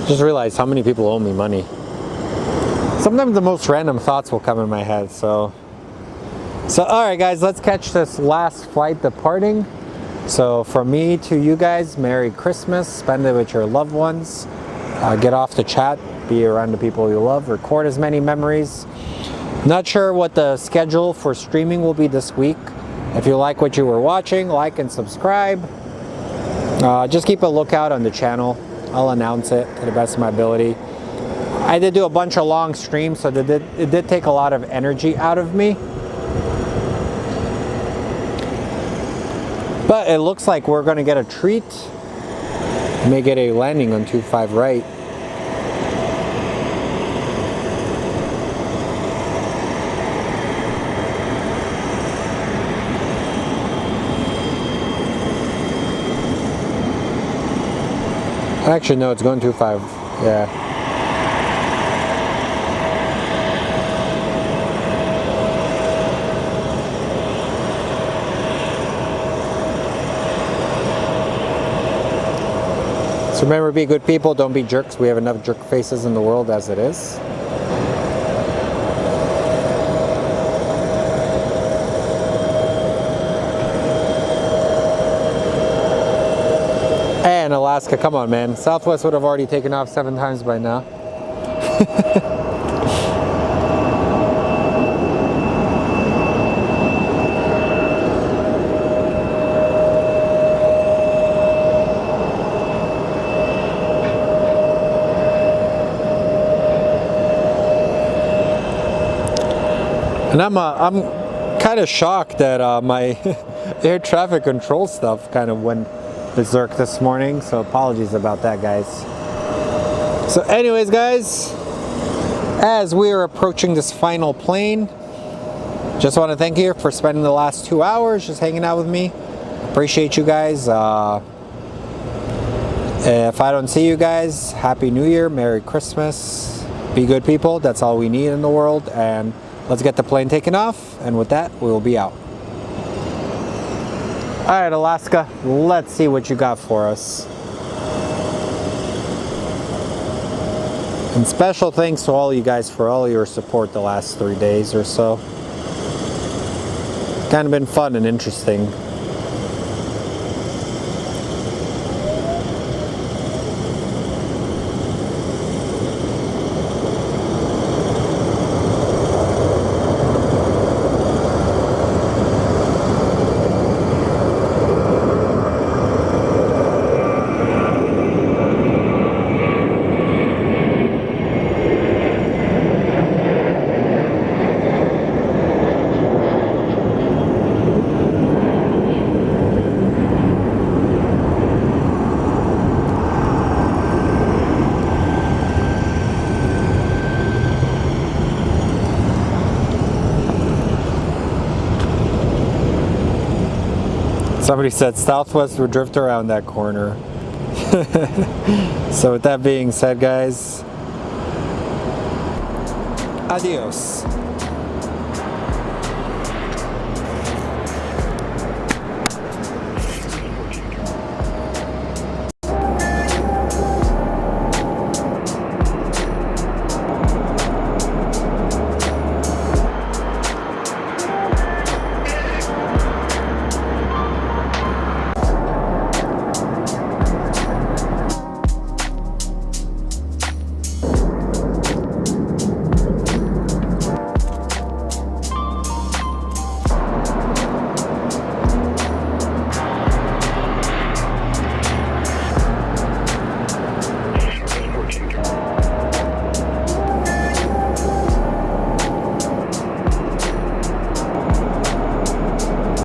Just realized how many people owe me money. Sometimes the most random thoughts will come in my head. So all right, guys, let's catch this last flight departing. So from me to you guys, Merry Christmas. Spend it with your loved ones. Get off the chat. Be around the people you love. Record as many memories. Not sure what the schedule for streaming will be this week. If you like what you were watching, like and subscribe. Just keep a lookout on the channel. I'll announce it to the best of my ability. I did do a bunch of long streams, so it did take a lot of energy out of me. But it looks like we're going to get a treat. May get a landing on 25 right. Actually, no, it's going 25. Yeah. So remember, be good people, don't be jerks. We have enough jerk faces in the world as it is. And Alaska, come on, man. Southwest would have already taken off 7 times by now. And I'm kind of shocked that my air traffic control stuff kind of went berserk this morning, so apologies about that, guys. So anyways, guys, as we are approaching this final plane, just want to thank you for spending the last 2 hours just hanging out with me. Appreciate you guys. If I don't see you guys, Happy New Year, Merry Christmas. Be good people, that's all we need in the world, and let's get the plane taken off, and with that, we will be out. All right, Alaska, let's see what you got for us. And special thanks to all you guys for all your support the last 3 days or so. Kind of been fun and interesting. Somebody said Southwest would drift around that corner. So with that being said, guys, adios.